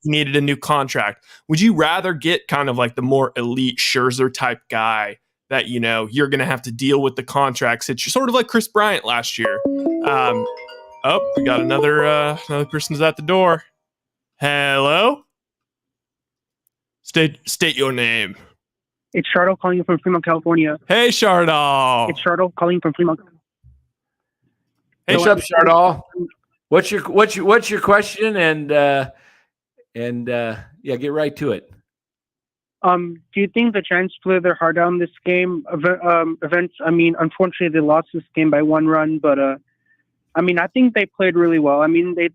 A: needed a new contract. Would you rather get kind of like the more elite Scherzer type guy that you're going to have to deal with the contracts? It's sort of like Chris Bryant last year. We got another person's at the door. Hello. State your name.
D: It's Shardo calling you from Fremont, California.
A: Hey, Shardo.
D: It's Shardo calling from Fremont.
B: Hey, what's up, Shardo? What's your question? And get right to it.
D: Do you think the Giants played their heart out in this game? Events. I mean, unfortunately, they lost this game by 1 run, but I think they played really well. I mean, they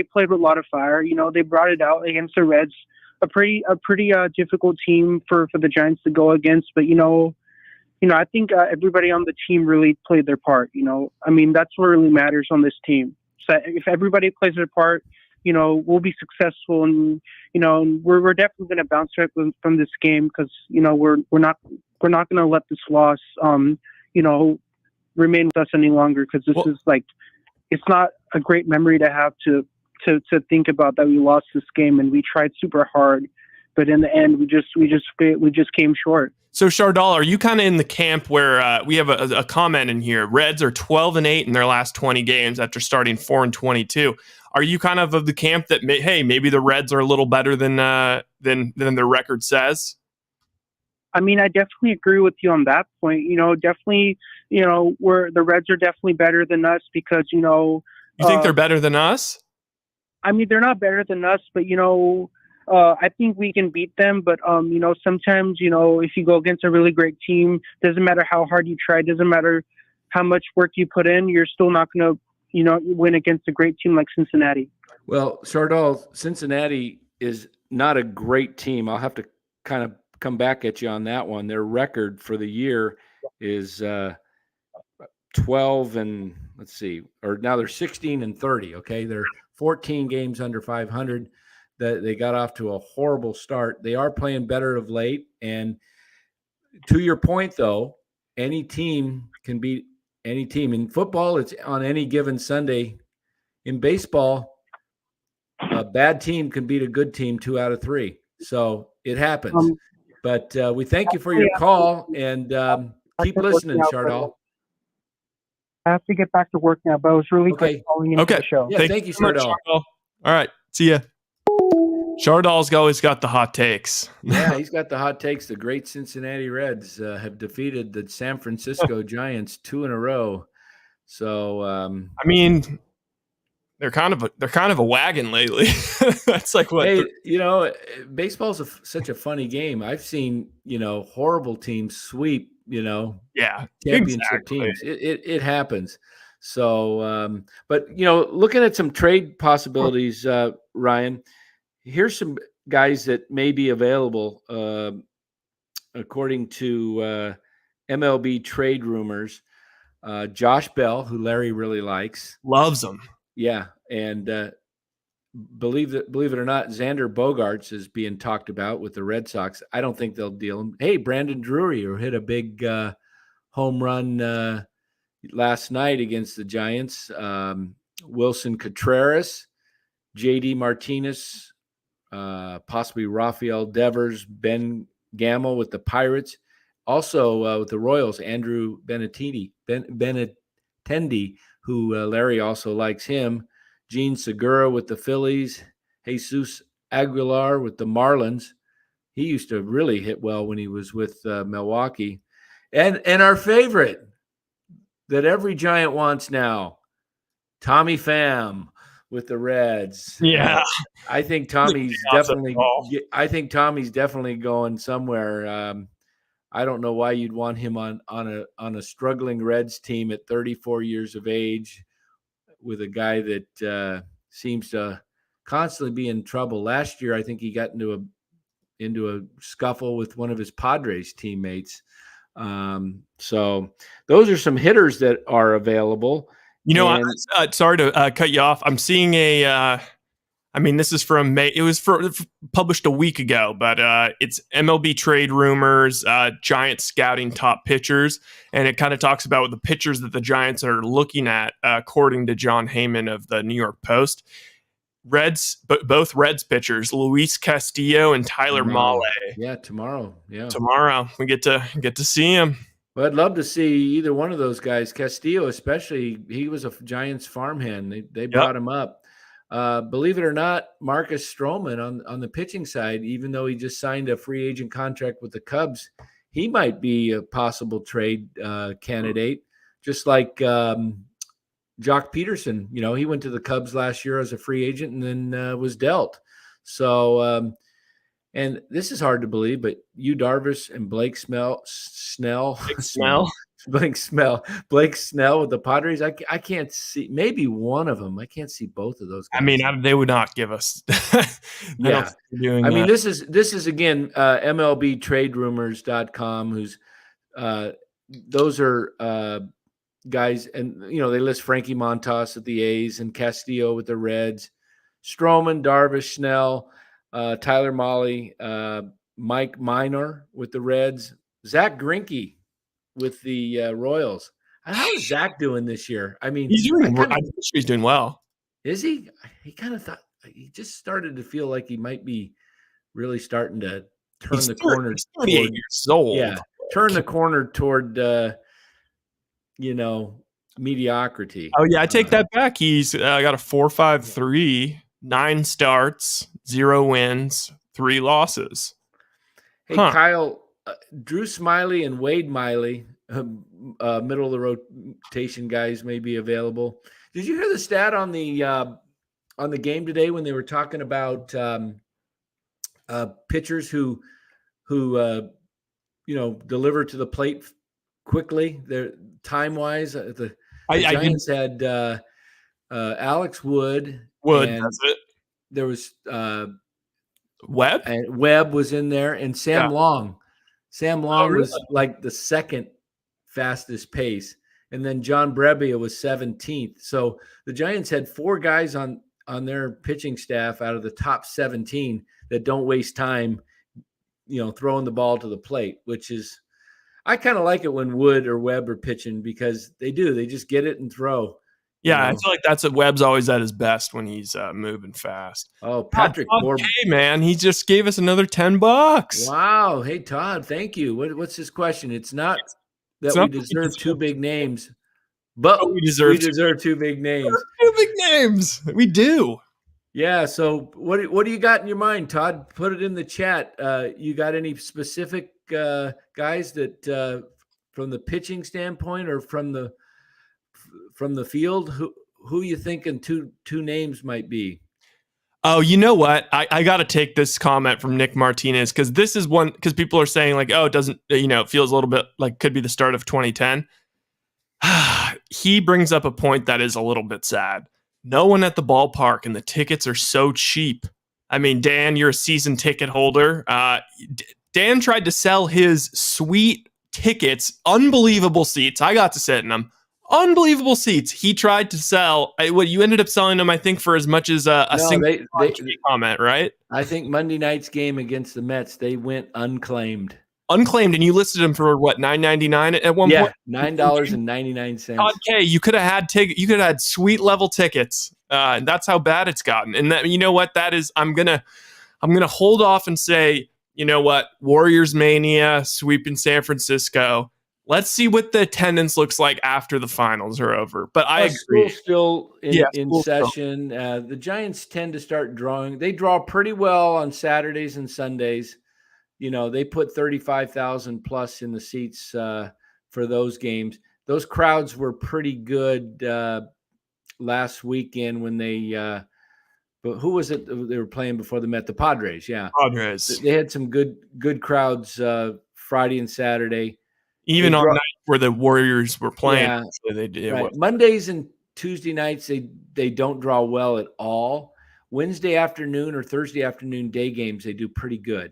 D: played with a lot of fire. They brought it out against the Reds, a pretty difficult team for the Giants to go against. But I think everybody on the team really played their part. That's what really matters on this team. So if everybody plays their part, we'll be successful, and we're definitely going to bounce back from this game because we're not going to let this loss remain with us any longer, because this is like, it's not a great memory to have to think about that we lost this game and we tried super hard, but in the end we just came short.
A: So Shardal, are you kind of in the camp where we have a comment in here? Reds are 12-8 in their last 20 games after starting 4-22. Are you kind of the camp that maybe the Reds are a little better than their record says?
D: I definitely agree with you on that point. Definitely, the Reds are definitely better than us because
A: You think they're better than us?
D: They're not better than us, but I think we can beat them, but sometimes if you go against a really great team, doesn't matter how hard you try, doesn't matter how much work you put in, you're still not going to win against a great team like Cincinnati.
B: Well, Sardal, Cincinnati is not a great team. I'll have to kind of come back at you on that one. Their record for the year is 12 and now they're 16-30. Okay, they're 14 games under 500. that they got off to a horrible start. They are playing better of late. And to your point, though, any team can beat any team. In football, it's on any given Sunday. In baseball, a bad team can beat a good team 2 out of 3. So it happens. But we thank you for your call, and keep listening, Chardal.
D: I have to get back to work now, but it was really great calling into the show.
B: Yeah, thank you, Chardal.
A: All right, see ya. Chardal's always got the hot takes.
B: Yeah, he's got the hot takes. The great Cincinnati Reds have defeated the San Francisco Giants 2 in a row. So,
A: I mean, they're kind of a wagon lately. That's like what.
B: Hey, baseball's such a funny game. I've seen horrible teams sweep championship teams. It happens. So, but looking at some trade possibilities, Ryan, here's some guys that may be available according to MLB trade rumors. Josh Bell, who Larry really likes,
A: loves him.
B: Yeah, and believe it or not, Xander Bogaerts is being talked about with the Red Sox. I don't think they'll deal him. Hey, Brandon Drury, who hit a big home run last night against the Giants. Wilson Contreras, J.D. Martinez, possibly Rafael Devers, Ben Gamel with the Pirates. Also with the Royals, Andrew Benintendi, who Larry also likes him. Gene Segura with the Phillies. Jesus Aguilar with the Marlins. He used to really hit well when he was with Milwaukee. And our favorite that every Giant wants now, Tommy Pham with the Reds.
A: Yeah.
B: I think Tommy's definitely going somewhere. I don't know why you'd want him on a struggling Reds team at 34 years of age with a guy that seems to constantly be in trouble. Last year, I think he got into a scuffle with one of his Padres teammates. So those are some hitters that are available.
A: Sorry to cut you off. I'm seeing this is from May. It was published a week ago, but it's MLB trade rumors, Giants scouting top pitchers, and it kind of talks about the pitchers that the Giants are looking at, according to John Heyman of the New York Post. Both Reds pitchers, Luis Castillo and Tyler Mahle.
B: Yeah, tomorrow. Yeah,
A: tomorrow we get to see him.
B: Well, I'd love to see either one of those guys. Castillo, especially, he was a Giants farmhand. They brought him up. Believe it or not, Marcus Stroman on the pitching side, even though he just signed a free agent contract with the Cubs, he might be a possible trade candidate. Just like Jock Peterson, he went to the Cubs last year as a free agent and then was dealt. So, and this is hard to believe, but Yu Darvish and Blake Snell with the Padres. I can't see, maybe one of them. I can't see both of those guys.
A: I mean, they would not give us.
B: Yeah. Mean, this is again, MLBTradeRumors.com, who's those are guys, and they list Frankie Montas at the A's and Castillo with the Reds, Stroman, Darvish, Snell, Tyler Mahle, Mike Minor with the Reds, Zach Greinke with the Royals. How is Zach doing this year? I mean,
A: he's doing well.
B: Is he? He kind of thought he just started to feel like he might be really starting to turn the corner.
A: He's 38 years old.
B: Yeah, turn the corner toward mediocrity.
A: Oh yeah, I take that back. He's got a 4.53, 9 starts, 0 wins, 3 losses.
B: Hey, Kyle, Drew Smiley and Wade Miley, middle of the rotation guys, may be available. Did you hear the stat on the game today when they were talking about pitchers who deliver to the plate quickly? Their time wise, the Giants had Alex Wood.
A: That's it.
B: There was
A: Webb.
B: And Webb was in there, and Sam Long. Sam Long was like the second fastest pace, and then John Brebbia was 17th. So the Giants had 4 guys on on their pitching staff out of the top 17 that don't waste time, throwing the ball to the plate, which is, I kind of like it when Wood or Webb are pitching because they just get it and throw.
A: Yeah, I feel like that's what Webb's always at his best when he's moving fast.
B: Oh, Patrick
A: Todd K, man, he just gave us another $10.
B: Wow. Hey, Todd, thank you. What's his question? It's not that we deserve two big names, but we deserve two big names.
A: Two big names. We do.
B: Yeah. So what do you got in your mind, Todd? Put it in the chat. You got any specific guys that from the pitching standpoint or from the field, who you thinking two names might be?
A: Oh, you know what? I got to take this comment from Nick Martinez because this is one, because people are saying like, oh, it doesn't, it feels a little bit like could be the start of 2010. He brings up a point that is a little bit sad. No one at the ballpark and the tickets are so cheap. I mean, Dan, you're a season ticket holder. Dan tried to sell his sweet tickets, unbelievable seats. I got to sit in them. Unbelievable seats. He tried to sell. You ended up selling them, I think, for as much as a single comment, right?
B: I think Monday night's game against the Mets, they went unclaimed.
A: Unclaimed, and you listed them for what, $9.99 at one point?
B: $9.99.
A: Okay, you could have had suite level tickets. That's how bad it's gotten. And that, you know what? That is, I'm gonna hold off and say, you know what? Warriors mania, sweep in San Francisco. Let's see what the attendance looks like after the finals are over. But I agree.
B: School's still in session. The Giants tend to start drawing. They draw pretty well on Saturdays and Sundays. They put 35,000 plus in the seats for those games. Those crowds were pretty good last weekend when they but who was it they were playing before they met? The Padres, yeah.
A: Padres.
B: They had some good crowds Friday and Saturday.
A: Even on nights where the Warriors were playing.
B: Yeah,
A: so they did.
B: Right. Mondays and Tuesday nights, they don't draw well at all. Wednesday afternoon or Thursday afternoon day games, they do pretty good.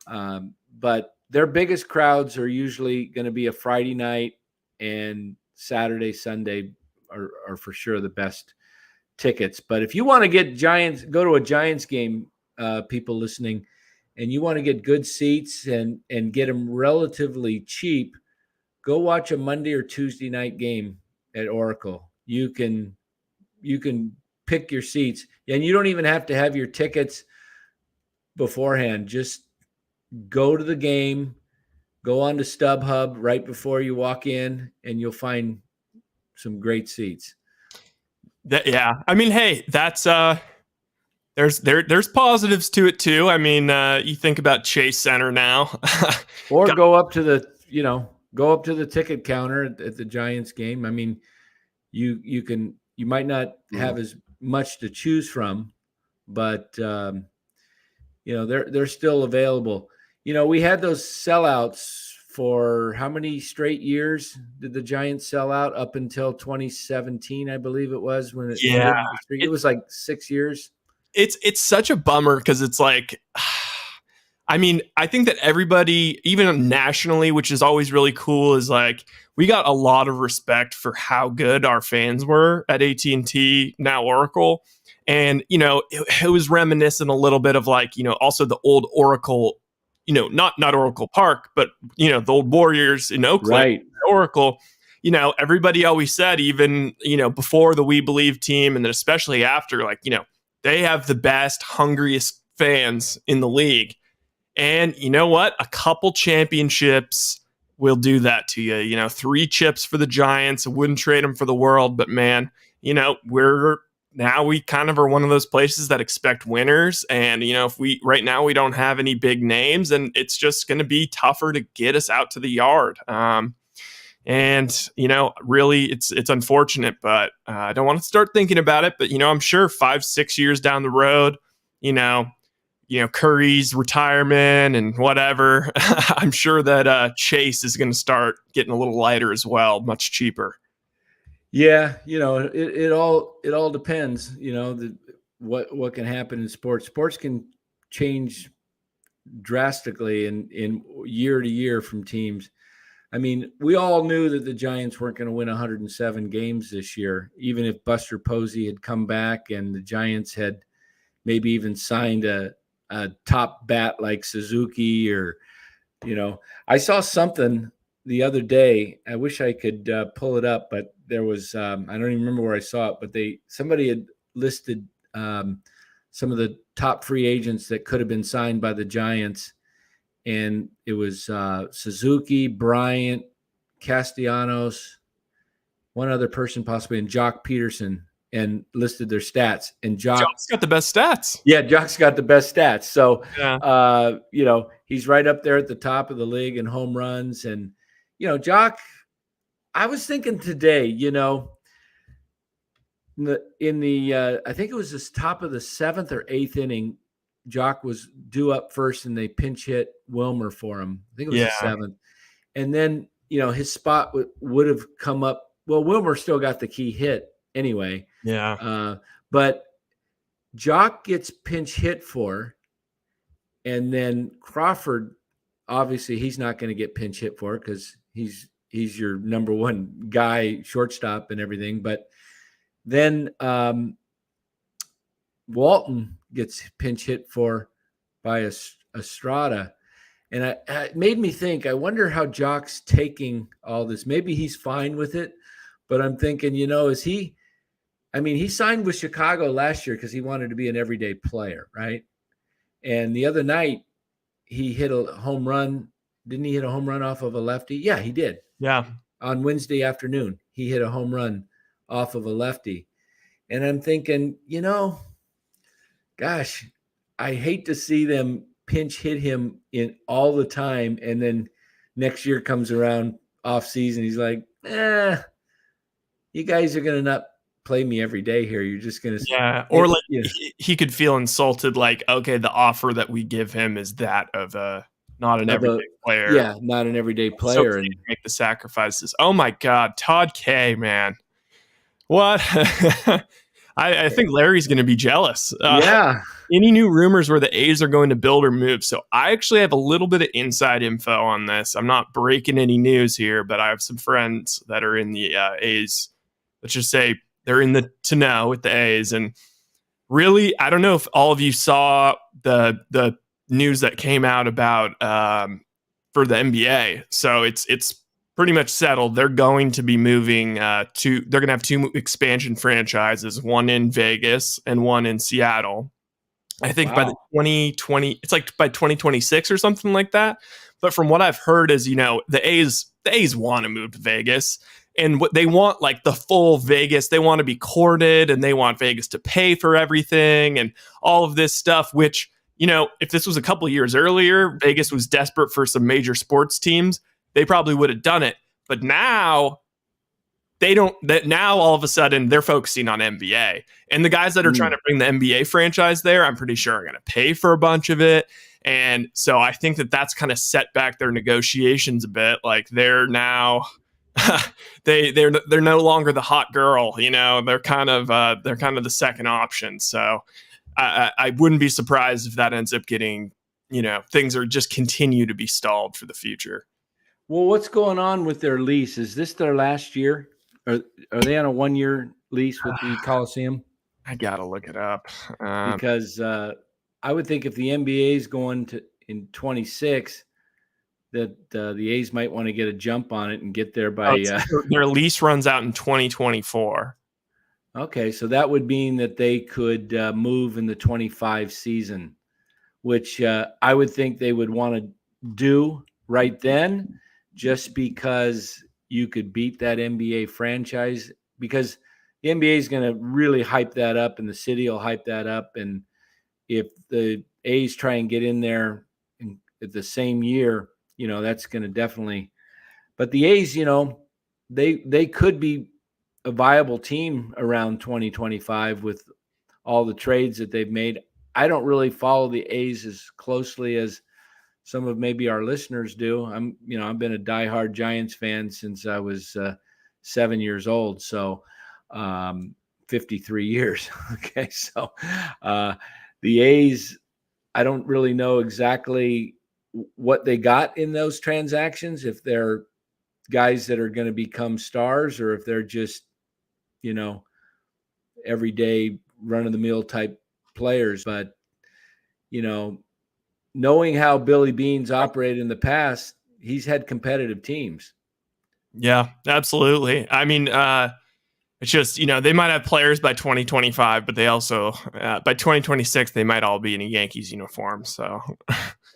B: But their biggest crowds are usually going to be a Friday night, and Saturday, Sunday are for sure the best tickets. But if you want to get go to a Giants game, people listening, and you want to get good seats and get them relatively cheap, go watch a Monday or Tuesday night game at Oracle. You can pick your seats, and you don't even have to have your tickets beforehand. Just go to the game, go on to StubHub right before you walk in, and you'll find some great seats.
A: Yeah. I mean, hey, that's there's positives to it too. I mean, you think about Chase Center now.
B: Or go up to the ticket counter at the Giants game. I mean, you might not have as much to choose from, but they're still available. We had those sellouts for how many straight years did the Giants sell out? Up until 2017, I believe it was, when it was like 6 years.
A: It's such a bummer because it's like, I mean, I think that everybody, even nationally, which is always really cool, is like, we got a lot of respect for how good our fans were at AT&T, now Oracle. And, it was reminiscent a little bit of like, also the old Oracle, not Oracle Park, but, the old Warriors in Oakland,
B: right.
A: Oracle, everybody always said, even, before the We Believe team, and then especially after, like, they have the best, hungriest fans in the league. And you know what? A couple championships will do that to you. 3 chips for the Giants. I wouldn't trade them for the world. But man, we kind of are one of those places that expect winners. And, if right now we don't have any big names, and it's just going to be tougher to get us out to the yard. Really it's unfortunate, but I don't want to start thinking about it. But, I'm sure 5-6 years down the road, Curry's retirement and whatever, I'm sure that Chase is going to start getting a little lighter as well, much cheaper.
B: Yeah, it all depends. What can happen in sports. Sports can change drastically in year to year from teams. I mean, we all knew that the Giants weren't going to win 107 games this year, even if Buster Posey had come back and the Giants had maybe even signed a top bat like Suzuki or, I saw something the other day. I wish I could pull it up, but there was, I don't even remember where I saw it, but somebody had listed some of the top free agents that could have been signed by the Giants. And it was Suzuki, Bryant, Castellanos, one other person possibly, and Jock Peterson, and listed their stats. And
A: Jock's got the best stats.
B: Yeah, Jock's got the best stats. So,
A: yeah.
B: He's right up there at the top of the league in home runs. And, Jock, I was thinking today, in the I think it was this top of the 7th or 8th inning, Jock was due up first and they pinch hit Wilmer for him. I think it was the 7th. And then, his spot would have come up. Well, Wilmer still got the key hit anyway.
A: Yeah.
B: But Jock gets pinch hit for, and then Crawford, obviously he's not going to get pinch hit for because he's your number one guy, shortstop and everything. But then Walton gets pinch hit for by Estrada. And it made me think, I wonder how Jock's taking all this. Maybe he's fine with it, but I'm thinking, is he – he signed with Chicago last year because he wanted to be an everyday player, right? And the other night, he hit a home run. Didn't he hit a home run off of a lefty? Yeah, he did.
A: Yeah.
B: On Wednesday afternoon, he hit a home run off of a lefty. And I'm thinking, gosh, I hate to see them pinch hit him in all the time. And then next year comes around off season. He's like, you guys are going to not play me every day here. You're just going to.
A: Yeah. Or he could feel insulted. Like, okay, the offer that we give him is that of not an everyday player.
B: Yeah. Not an everyday player.
A: So and make the sacrifices. Oh my God. Todd K, man. What? I think Larry's going to be jealous.
B: Yeah.
A: Any new rumors where the A's are going to build or move? So I actually have a little bit of inside info on this. I'm not breaking any news here, but I have some friends that are in the A's. Let's just say they're in the to know with the A's. And really, I don't know if all of you saw the news that came out about for the NBA. So it's pretty much settled. They're going to be moving they're going to have 2 expansion franchises, one in Vegas and one in Seattle. I think by the 2020, it's like by 2026 or something like that. But from what I've heard is, the A's want to move to Vegas, and what they want, like the full Vegas, they want to be courted, and they want Vegas to pay for everything and all of this stuff, which, if this was a couple years earlier, Vegas was desperate for some major sports teams, they probably would have done it. But now they don't. That now all of a sudden they're focusing on NBA, and the guys that are trying to bring the NBA franchise there, I'm pretty sure are going to pay for a bunch of it. And so I think that's kind of set back their negotiations a bit. Like they're now they're no longer the hot girl. They're kind of the second option. So I wouldn't be surprised if that ends up getting things are just continue to be stalled for the future.
B: Well, what's going on with their lease? Is this their last year? Are they on a 1-year lease with the Coliseum?
A: I gotta look it up
B: because I would think if the NBA is going to in 26, that the A's might want to get a jump on it and get there by.
A: Their lease runs out in 2024.
B: Okay, so that would mean that they could move in the 25 season, which I would think they would want to do right then, just because you could beat that NBA franchise, because the NBA is going to really hype that up and the city will hype that up. And if the A's try and get in there at the same year, that's going to definitely, but the A's, they could be a viable team around 2025 with all the trades that they've made. I don't really follow the A's as closely as some of maybe our listeners do. I've been a diehard Giants fan since I was 7 years old. So 53 years. Okay. So the A's, I don't really know exactly what they got in those transactions. If they're guys that are going to become stars or if they're just, everyday run-of-the-mill type players. But, knowing how Billy Beane's operated in the past, he's had competitive teams.
A: Yeah, absolutely. I mean, it's just, they might have players by 2025, but they also, by 2026, they might all be in a Yankees uniform. So,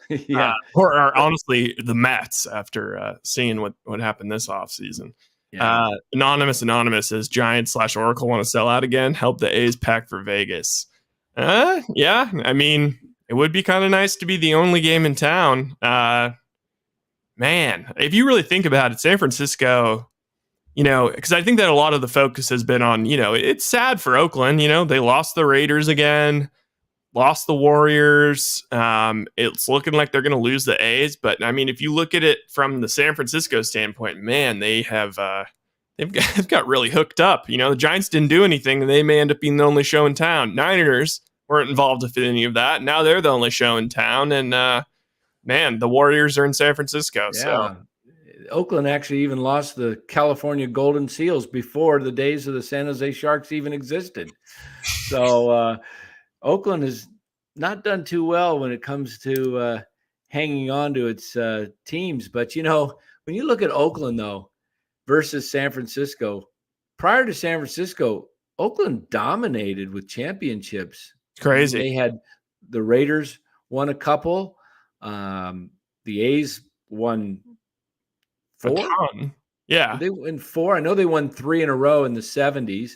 B: yeah.
A: Or honestly, the Mets after seeing what happened this offseason. Yeah. Anonymous says Giants/Oracle want to sell out again. Help the A's pack for Vegas. Yeah, I mean, it would be kind of nice to be the only game in town. Man, if you really think about it, San Francisco, because I think that a lot of the focus has been on, it's sad for Oakland. They lost the Raiders again, lost the Warriors. It's looking like they're going to lose the A's. But I mean, if you look at it from the San Francisco standpoint, man, they have they've got really hooked up. The Giants didn't do anything, and they may end up being the only show in town. Niners weren't involved with any of that. Now they're the only show in town, and man, the Warriors are in San Francisco.
B: Yeah.
A: So
B: Oakland actually even lost the California Golden Seals before the days of the San Jose Sharks even existed. So Oakland has not done too well when it comes to hanging on to its teams. But, when you look at Oakland, though, versus San Francisco, prior to San Francisco, Oakland dominated with championships.
A: It's crazy.
B: They had the Raiders won a couple. The A's won 4.
A: Yeah.
B: They won 4. I know they won 3 in a row in the 70s.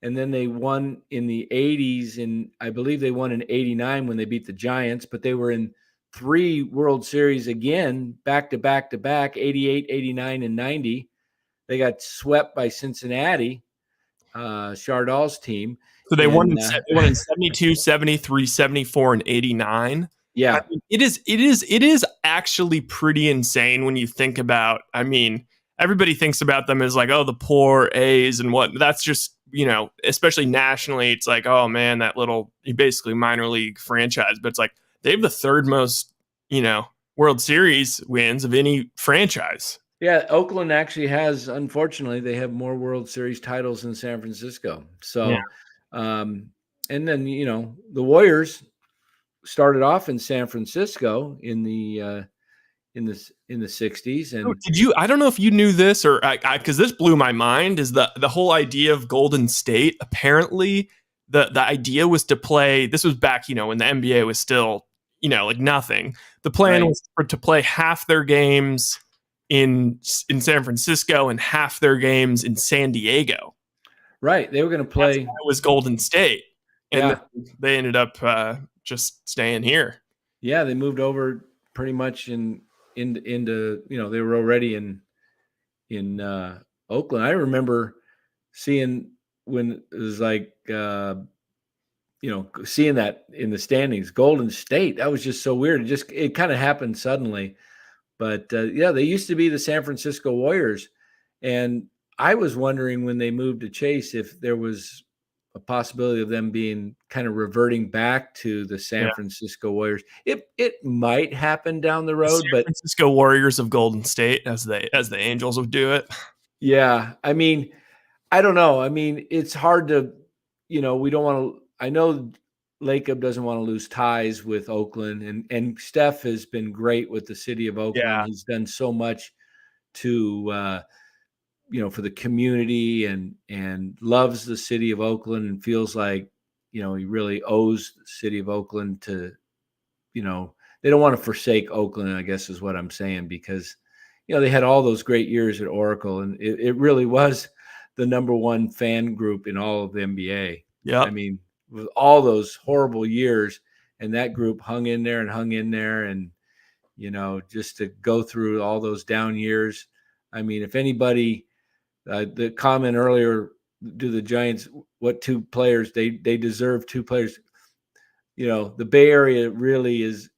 B: And then they won in the 80s. And I believe they won in 89 when they beat the Giants. But they were in 3 World Series again, back to back to back, 88, 89, and 90. They got swept by Cincinnati, Chardall's team.
A: So they won in 72, 73, 74, and 89.
B: Yeah.
A: I mean, it is actually pretty insane when you think about, I mean, everybody thinks about them as like, oh, the poor A's and what. That's just, especially nationally, it's like, oh man, that little basically minor league franchise. But it's like they have the 3rd most, World Series wins of any franchise.
B: Yeah, Oakland actually has, unfortunately, they have more World Series titles than San Francisco. So,
A: yeah.
B: And then, the Warriors started off in San Francisco in the 60s. And
A: I don't know if you knew this or because this blew my mind, is the whole idea of Golden State. Apparently the idea was to play, this was back, when the NBA was still, like nothing. The plan was to play half their games in San Francisco and half their games in San Diego.
B: Right. They were going to play.
A: It was Golden State. And they ended up just staying here.
B: Yeah. They moved over pretty much into, they were already in Oakland. I remember seeing when it was like, seeing that in the standings, Golden State, that was just so weird. It kind of happened suddenly, but they used to be the San Francisco Warriors. And I was wondering when they moved to Chase, if there was a possibility of them being kind of reverting back to the San Francisco Warriors. It might happen down the road,
A: San Francisco Warriors of Golden State, as the Angels would do it.
B: Yeah. I mean, I don't know. I mean, it's hard to, we don't want to, I know Lacob doesn't want to lose ties with Oakland, and Steph has been great with the city of Oakland.
A: Yeah.
B: He's done so much to, for the community and loves the city of Oakland and feels like, he really owes the city of Oakland to, they don't want to forsake Oakland, I guess is what I'm saying, because, they had all those great years at Oracle, and it really was the number one fan group in all of the NBA.
A: Yeah.
B: I mean, with all those horrible years, and that group hung in there, and, just to go through all those down years. I mean, if anybody, the comment earlier, do the Giants, what 2 players, they deserve 2 players. The Bay Area really is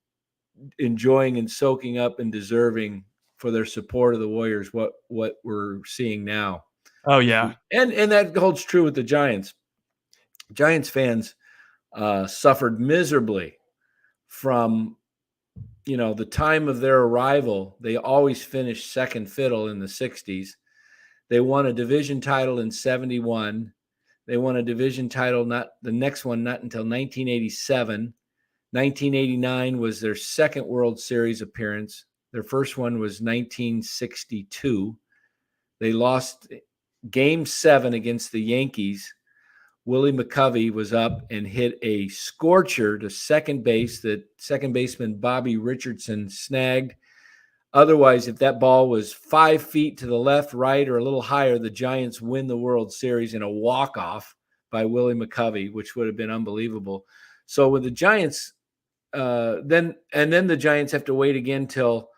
B: enjoying and soaking up and deserving for their support of the Warriors, what we're seeing now.
A: Oh yeah.
B: And that holds true with the Giants. Giants fans suffered miserably from the time of their arrival, they always finished second fiddle in the 60s. They won a division title in 71. They won a division title, not until 1987. 1989 was their second World Series appearance. Their first one was 1962. They lost Game 7 against the Yankees. Willie McCovey was up and hit a scorcher to second base that second baseman Bobby Richardson snagged. Otherwise, if that ball was 5 feet to the left, right, or a little higher, the Giants win the World Series in a walk-off by Willie McCovey, which would have been unbelievable. So with the Giants, then the Giants have to wait again till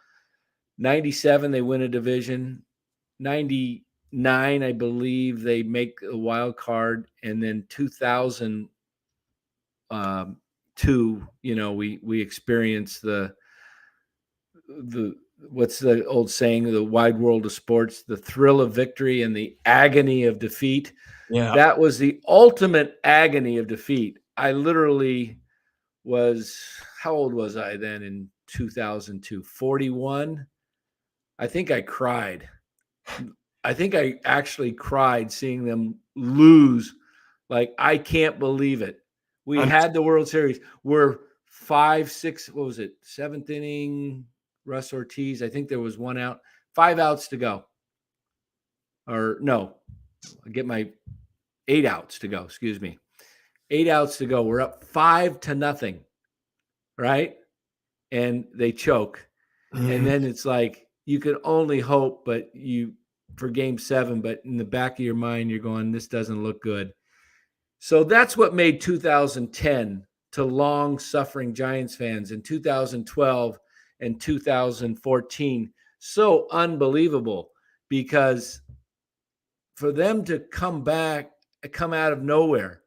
B: 97. They win a division. 99, I believe, they make a wild card, and then 2002, we experience the what's the old saying, the wide world of sports, the thrill of victory and the agony of defeat.
A: Yeah.
B: That was the ultimate agony of defeat. I literally was, how old was I then in 2002? 41. I think I cried. I think I actually cried seeing them lose. Like, I can't believe it. We had the World Series. We're 5, 6, what was it? 7th inning, Russ Ortiz. I think there was 1 out. 5 outs to go. Or no, I get my 8 outs to go. Excuse me. 8 outs to go. We're up 5-0, right? And they choke. And then it's like, you could only hope, for Game 7, but in the back of your mind, you're going, this doesn't look good. So that's what made 2010 to long-suffering Giants fans in 2012 and 2014 so unbelievable, because for them to come out of nowhere.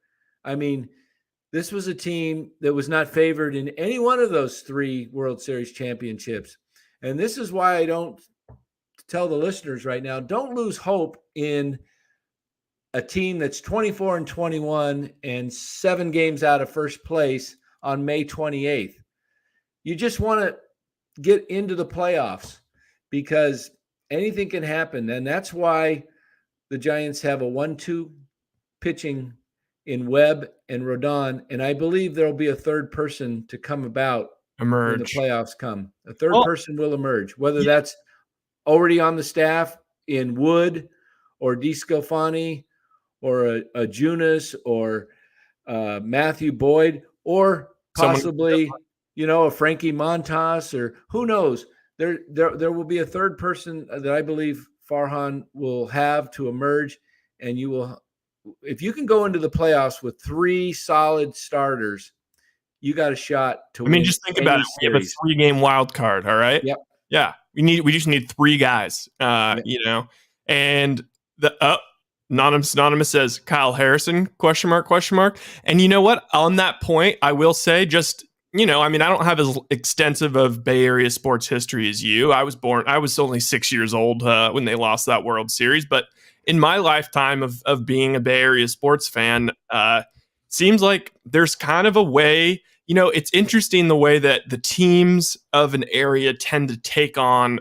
B: I mean, this was a team that was not favored in any one of those 3 World Series championships. And this is why I don't tell the listeners right now, don't lose hope in a team that's 24-21 and 7 games out of first place on May 28th. You just want to get into the playoffs, because anything can happen. And that's why the Giants have a 1-2 pitching in Webb and Rodon. And I believe there'll be a third person to come about
A: Emerge.
B: when the playoffs come. A third person will emerge, whether that's already on the staff in Wood or DeSclafani or a Junis or Matthew Boyd, or possibly, a Frankie Montas, or who knows. There will be a third person that I believe Farhan will have to emerge, and you will, if you can go into the playoffs with 3 solid starters, you got a shot to win.
A: Just think about it. We have a 3-game wild card. All right.
B: Yep.
A: Yeah. We just need 3 guys. And the Anonymous says Kyle Harrison, ? And you know what? On that point, I will say, just, I don't have as extensive of Bay Area sports history as you. I was only 6 years old when they lost that World Series. But in my lifetime of being a Bay Area sports fan, seems like there's kind of a way, it's interesting the way that the teams of an area tend to take on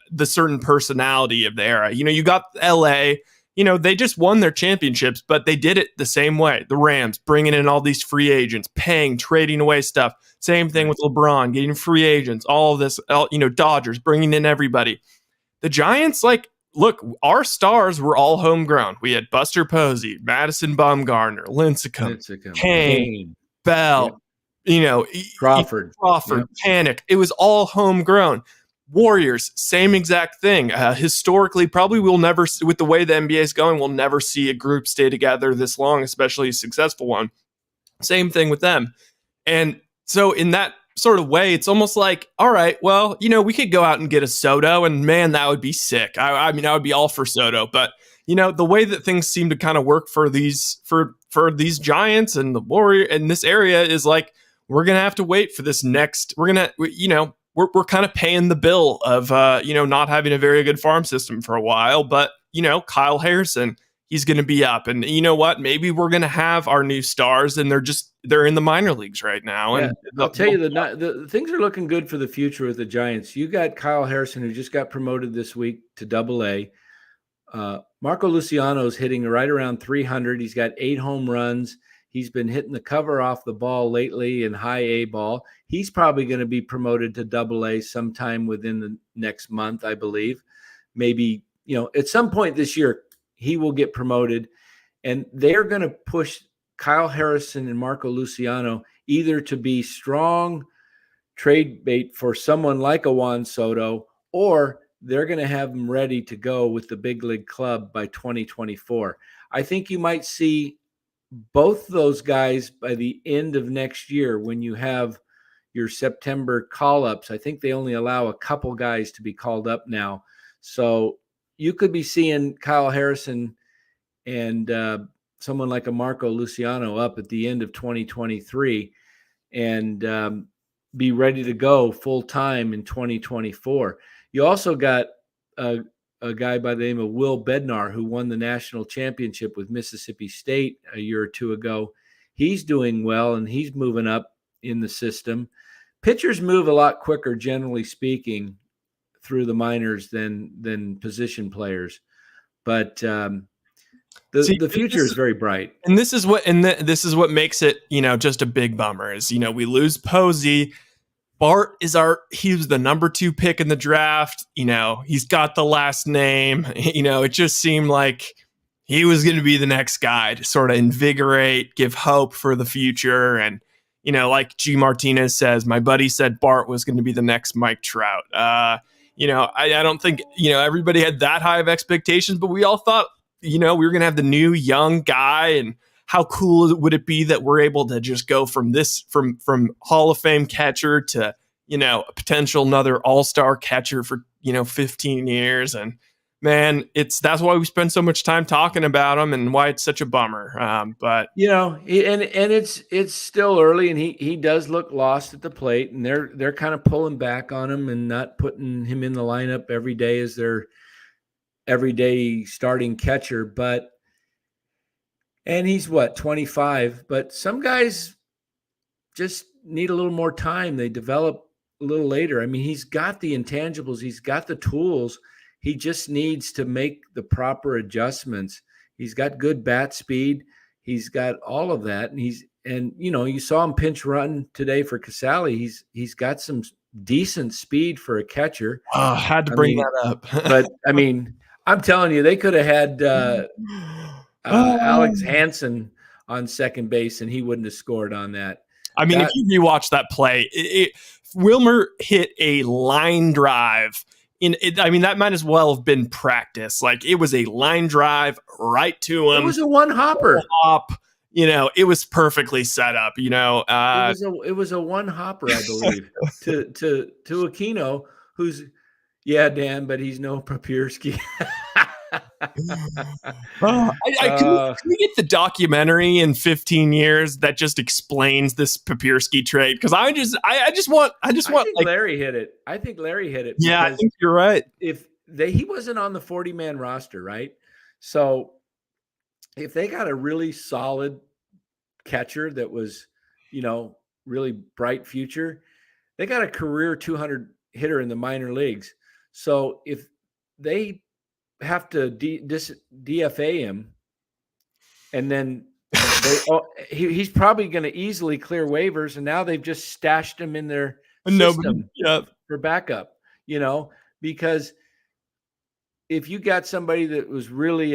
A: the certain personality of the era. You got LA, they just won their championships, but they did it the same way. The Rams bringing in all these free agents, paying, trading away stuff. Same thing with LeBron, getting free agents, all of this, Dodgers bringing in everybody. The Giants, look, our stars were all homegrown. We had Buster Posey, Madison Bumgarner, Lincecum, Kane, Bell,
B: Crawford,
A: yep. Panic. It was all homegrown. Warriors, same exact thing. Historically, probably we'll never, with the way the NBA is going, we'll never see a group stay together this long, especially a successful one. Same thing with them. And so in that sort of way, it's almost like, all right, well, we could go out and get a Soto, and man, that would be sick. I would be all for Soto, but the way that things seem to kind of work for these Giants and the Warrior in this area is like, we're going to have to wait for this next, we're kind of paying the bill of, not having a very good farm system for a while. But, Kyle Harrison, he's going to be up. And you know what? Maybe we're going to have our new stars, and they're in the minor leagues right now.
B: Yeah,
A: And
B: I'll tell you, the things are looking good for the future with the Giants. You got Kyle Harrison, who just got promoted this week to Double-A. Marco Luciano is hitting right around 300. He's got 8 home runs. He's been hitting the cover off the ball lately in high A ball. He's probably going to be promoted to Double-A sometime within the next month, I believe. Maybe, at some point this year, he will get promoted. And they're going to push Kyle Harrison and Marco Luciano either to be strong trade bait for someone like a Juan Soto, or they're going to have them ready to go with the big league club by 2024. I think you might see both those guys by the end of next year when you have your September call-ups. I think they only allow a couple guys to be called up now. So you could be seeing Kyle Harrison and someone like a Marco Luciano up at the end of 2023 and be ready to go full-time in 2024. You also got a guy by the name of Will Bednar, who won the national championship with Mississippi State a year or two ago. He's doing well, and he's moving up in the system. Pitchers move a lot quicker, generally speaking, through the minors than position players. But the future is very bright.
A: And this is what makes it, just a big bummer is, we lose Posey. Bart he was the number 2 pick in the draft. He's got the last name. It just seemed like he was going to be the next guy to sort of invigorate, give hope for the future. And, like G. Martinez says, my buddy said Bart was going to be the next Mike Trout. I don't think, everybody had that high of expectations, but we all thought, we were going to have the new young guy, and how cool would it be that we're able to just go from Hall of Fame catcher to, a potential another all-star catcher for, 15 years. And man, that's why we spend so much time talking about him and why it's such a bummer. But
B: and it's still early, and he does look lost at the plate, and they're kind of pulling back on him and not putting him in the lineup every day as their everyday starting catcher. And he's 25, but some guys just need a little more time. They develop a little later. I mean, he's got the intangibles, he's got the tools. He just needs to make the proper adjustments. He's got good bat speed. He's got all of that. And you saw him pinch run today for Casale. He's got some decent speed for a catcher.
A: Oh, had to bring that up.
B: But I mean, I'm telling you, they could have had Alex Hansen on second base, and he wouldn't have scored on that.
A: I mean, if you rewatch that play, Wilmer hit a line drive. That might as well have been practice. Like, it was a line drive right to him.
B: It was a one hopper.
A: It was perfectly set up.
B: It was a one hopper, I believe, to Aquino, who's Dan, but he's no Papierski.
A: Can we get the documentary in 15 years that just explains this Papierski trade? Because I think
B: Larry hit it. I think Larry hit it.
A: Yeah, I think you're right.
B: He wasn't on the 40-man roster, right? So if they got a really solid catcher that was, really bright future, they got a career 200 hitter in the minor leagues. So if they have to DFA him, and then he's probably going to easily clear waivers, and now they've just stashed him in their system for backup, because if you got somebody that was really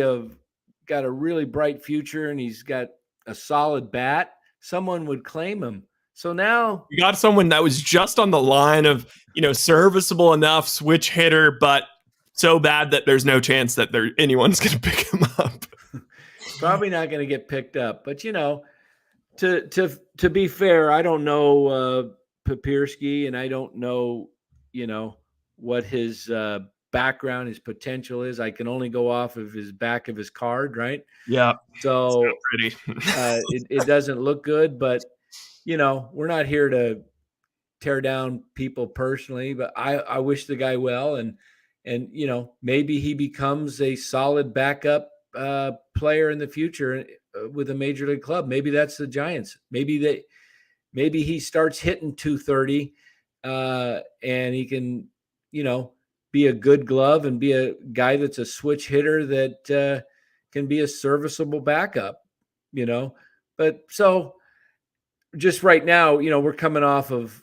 B: got a really bright future and he's got a solid bat, someone would claim him. So now
A: you got someone that was just on the line of, serviceable enough switch hitter, but so bad that there's no chance that anyone's going to pick him up.
B: Probably not going to get picked up. But, to be fair, I don't know Papierski, and I don't know, what his background, his potential is. I can only go off of his back of his card, right?
A: Yeah.
B: So
A: pretty.
B: it doesn't look good, but, we're not here to tear down people personally, but I wish the guy well, and maybe he becomes a solid backup player in the future with a major league club. Maybe that's the Giants. Maybe he starts hitting 230 and he can, be a good glove and be a guy that's a switch hitter that can be a serviceable backup, But so just right now, we're coming off of,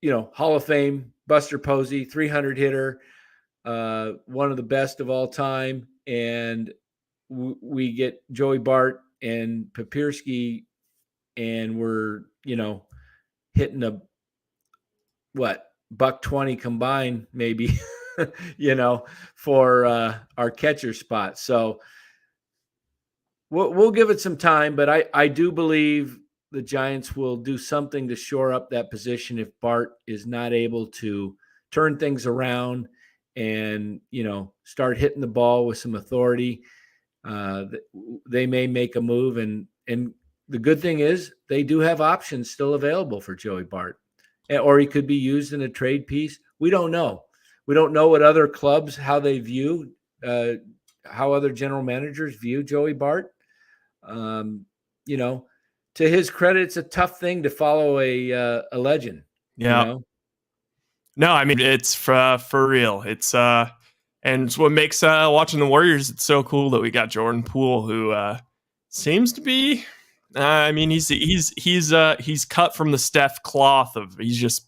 B: Hall of Fame, Buster Posey, 300 hitter, one of the best of all time. And we get Joey Bart and Papierski, and we're, hitting a $120 combined, maybe, for our catcher spot. So we'll give it some time, but I do believe the Giants will do something to shore up that position if Bart is not able to turn things around and, start hitting the ball with some authority. They may make a move, and the good thing is they do have options still available for Joey Bart, or he could be used in a trade piece. We don't know. We don't know what other clubs, how they view, how other general managers view Joey Bart. To his credit, it's a tough thing to follow a legend.
A: Yeah. No, I mean, it's for real. It's and it's what makes watching the Warriors, it's so cool that we got Jordan Poole, who seems to be he's cut from the Steph cloth of, he's just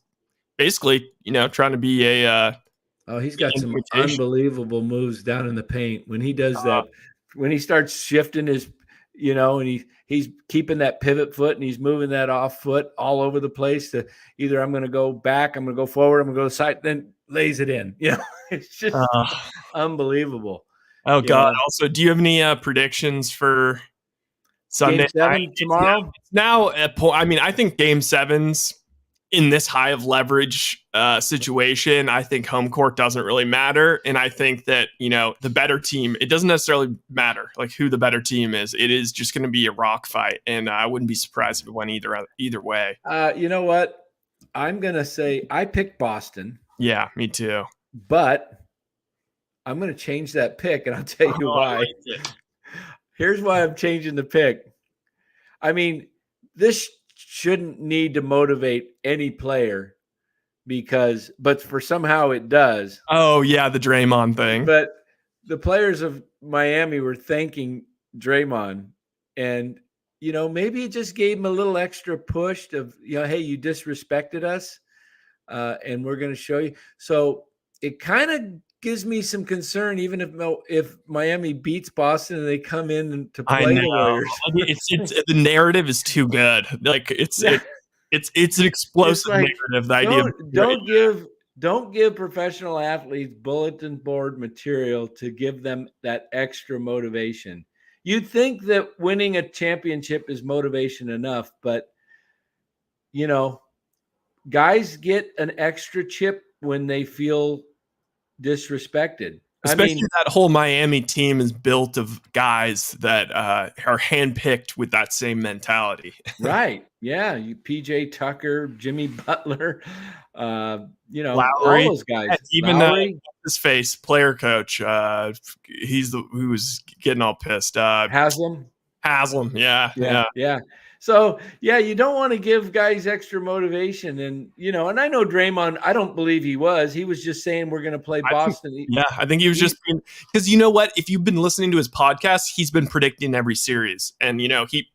A: basically, trying to be a
B: he's got some unbelievable moves down in the paint when he does that, when he starts shifting his, and he's keeping that pivot foot and he's moving that off foot all over the place to either I'm going to go back, I'm going to go forward, I'm going to go to the side, then lays it in. It's just unbelievable.
A: Oh, God. Also, do you have any predictions for Sunday
B: Game 7 tomorrow?
A: It's now at point. I mean, I think Game 7's in this high of leverage situation. I think home court doesn't really matter, and I think that the better team. It doesn't necessarily matter like who the better team is. It is just going to be a rock fight, and I wouldn't be surprised if it went either way.
B: You know what? I'm going to say I picked Boston.
A: Yeah, me too.
B: But I'm going to change that pick, and I'll tell you why. Here's why I'm changing the pick. I mean, this shouldn't need to motivate any player but for somehow it does.
A: Oh, yeah, the Draymond thing.
B: But the players of Miami were thanking Draymond, and, maybe it just gave him a little extra push of, hey, you disrespected us, and we're going to show you. So it kind of gives me some concern, even if Miami beats Boston and they come in to play the Warriors.
A: It's the narrative is too good. Like it's an explosive narrative. The idea don't give professional athletes bulletin board material to give them that extra motivation. You'd think that winning a championship is motivation enough, but guys get an extra chip when they feel disrespected. Especially that whole Miami team is built of guys that are handpicked with that same mentality.
B: Right. Yeah. PJ Tucker, Jimmy Butler,
A: Lowry,
B: all those guys.
A: Even his face player coach. Who was getting all pissed.
B: Haslam.
A: Yeah.
B: So, you don't want to give guys extra motivation. And, and I know Draymond, I don't believe he was just saying we're going to play Boston.
A: I think he was just being, because you know what? If you've been listening to his podcast, he's been predicting every series. And, he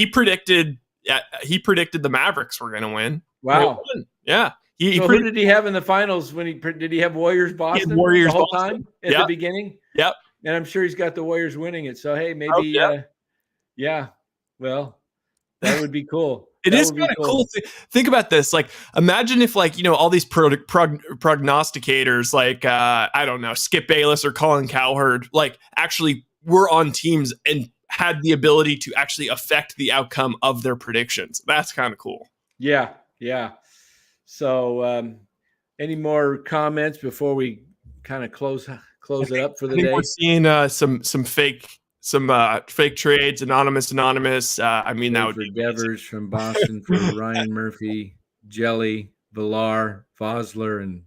A: predicted the Mavericks were going to win.
B: Wow.
A: Yeah.
B: Who did he have in the finals did he have Warriors Boston the whole time at the beginning?
A: Yep.
B: And I'm sure he's got the Warriors winning it. So, hey, maybe, well, that would be cool.
A: It is kind of cool. Think about this. Like, imagine if, all these prognosticators, I don't know, Skip Bayless or Colin Cowherd, actually were on teams and had the ability to actually affect the outcome of their predictions. That's kind of cool.
B: Yeah. So, any more comments before we kind of close it up for the day?
A: We're seeing some fake trades, anonymous. That would
B: be Devers from Boston for Ryan Murphy, Jelly, Villar, Vosler, and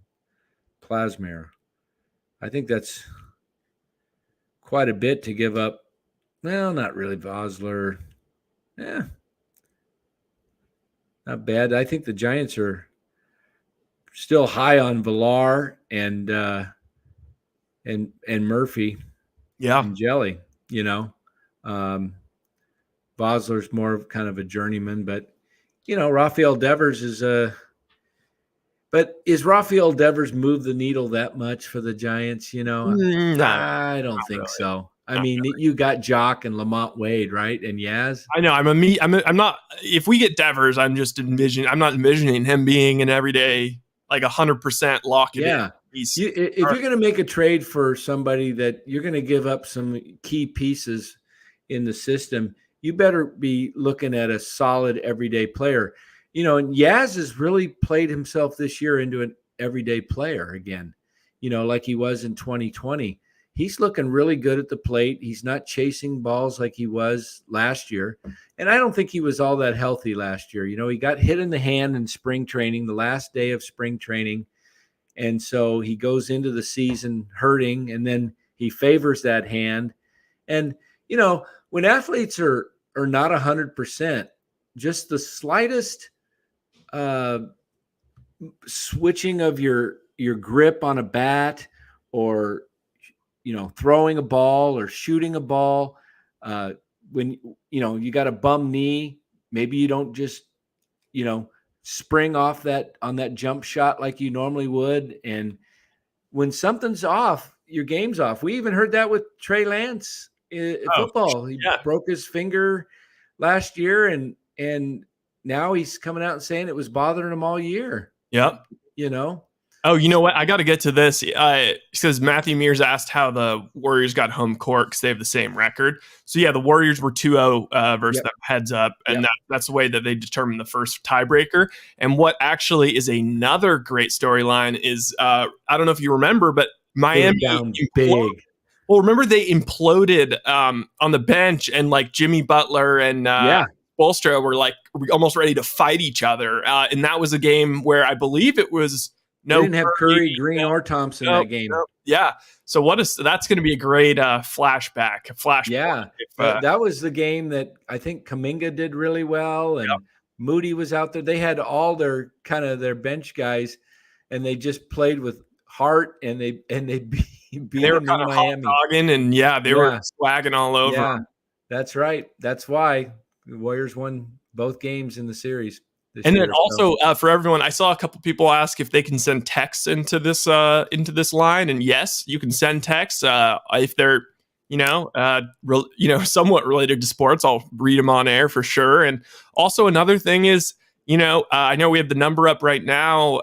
B: Plasmir. I think that's quite a bit to give up Well, not really. Vosler. Yeah. Not bad. I think the Giants are still high on Villar and Murphy and Jelly, Vosler's more of kind of a journeyman, but Rafael Devers is but is Rafael Devers moved the needle that much for the Giants?
A: No,
B: I don't think
A: really.
B: so. I mean, you got Jock and Lamont Wade, right? And Yaz.
A: I know. I'm not. If we get Devers, I'm not envisioning him being an everyday, like 100% lock it in.
B: If you're going to make a trade for somebody that you're going to give up some key pieces in the system, you better be looking at a solid everyday player. And Yaz has really played himself this year into an everyday player again, like he was in 2020. He's looking really good at the plate. He's not chasing balls like he was last year. And I don't think he was all that healthy last year. He got hit in the hand in spring training, the last day of spring training. And so he goes into the season hurting, and then he favors that hand. And, when athletes are not 100%, just the slightest switching of your grip on a bat, or throwing a ball or shooting a ball, when you got a bum knee, maybe you don't just spring off on that jump shot like you normally would. And when something's off, your game's off. We even heard that with Trey Lance in football. He broke his finger last year, and now he's coming out and saying it was bothering him all year.
A: Yep. Oh, you know what? I got to get to this. Because Matthew Mears asked how the Warriors got home court because they have the same record. So, the Warriors were 2-0 versus them heads up. And that's the way that they determined the first tiebreaker. And what actually is another great storyline is, I don't know if you remember, but Miami
B: down big.
A: Well, remember they imploded on the bench, and like Jimmy Butler and Bolstra were like almost ready to fight each other. And that was a game where I believe it was
B: they didn't have Curry, Green, or Thompson that game.
A: Yeah. So that's going to be a great flashback.
B: Yeah. That was the game that I think Kuminga did really well, and Moody was out there. They had all their bench guys, and they just played with heart, and they beat them in Miami.
A: And they were swagging all over.
B: Yeah, that's right. That's why the Warriors won both games in the series.
A: And then also for everyone, I saw a couple people ask if they can send texts into this line, and yes, you can send texts if they're somewhat related to sports. I'll read them on air for sure. And also another thing is, I know we have the number up right now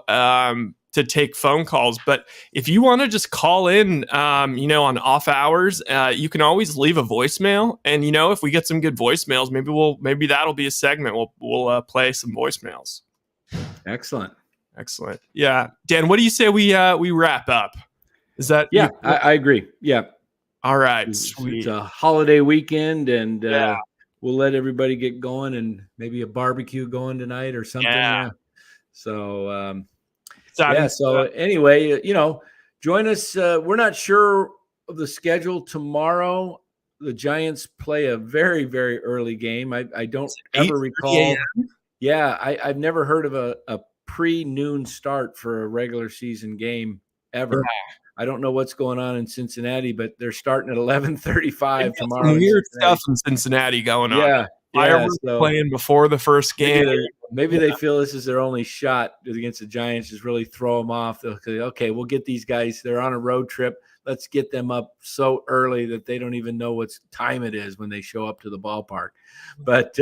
A: to take phone calls, but if you want to just call in, on off hours, you can always leave a voicemail. And if we get some good voicemails, maybe that'll be a segment. We'll play some voicemails.
B: Excellent.
A: Yeah, Dan, what do you say we wrap up? Is that
B: I agree. Yeah.
A: All right. Sweet.
B: It's a holiday weekend, and we'll let everybody get going, and maybe a barbecue going tonight or something. Yeah. So. So anyway, join us. We're not sure of the schedule tomorrow. The Giants play a very, very early game. I don't ever recall. Yeah, I've never heard of a pre-noon start for a regular season game ever. Yeah. I don't know what's going on in Cincinnati, but they're starting at 11:35 tomorrow.
A: Some weird stuff in Cincinnati going on. Yeah. Fireworks playing before the first game.
B: Maybe they feel this is their only shot against the Giants, just really throw them off. They'll say, okay, we'll get these guys. They're on a road trip. Let's get them up so early that they don't even know what time it is when they show up to the ballpark. But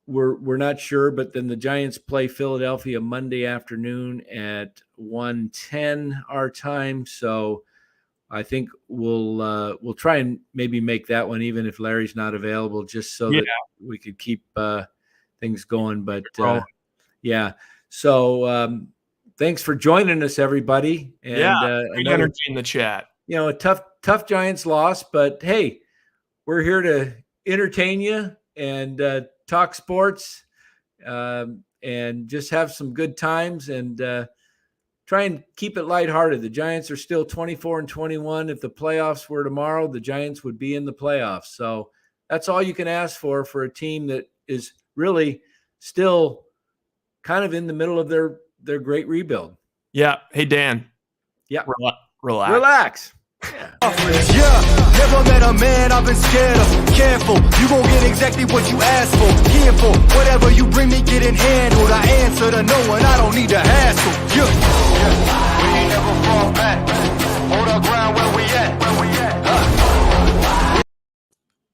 B: we're not sure. But then the Giants play Philadelphia Monday afternoon at 1:10 our time. So I think we'll try and maybe make that one, even if Larry's not available, just so that we could keep things going. But so thanks for joining us, everybody. And
A: great energy in the chat.
B: A tough Giants loss, but hey, we're here to entertain you and talk sports and just have some good times and try and keep it lighthearted. The Giants are still 24-21. If the playoffs were tomorrow, the Giants would be in the playoffs. So that's all you can ask for a team that is really still kind of in the middle of their great rebuild.
A: Yeah. Hey, Dan.
B: Yeah.
A: Relax.
E: Yeah, never met a man I've been scared of. Careful, you gon' get exactly what you asked for. Here for whatever you bring me, getting handled. I answer to no one, I don't need to hassle. Yeah, we ain't never fall back. Hold our ground where we at.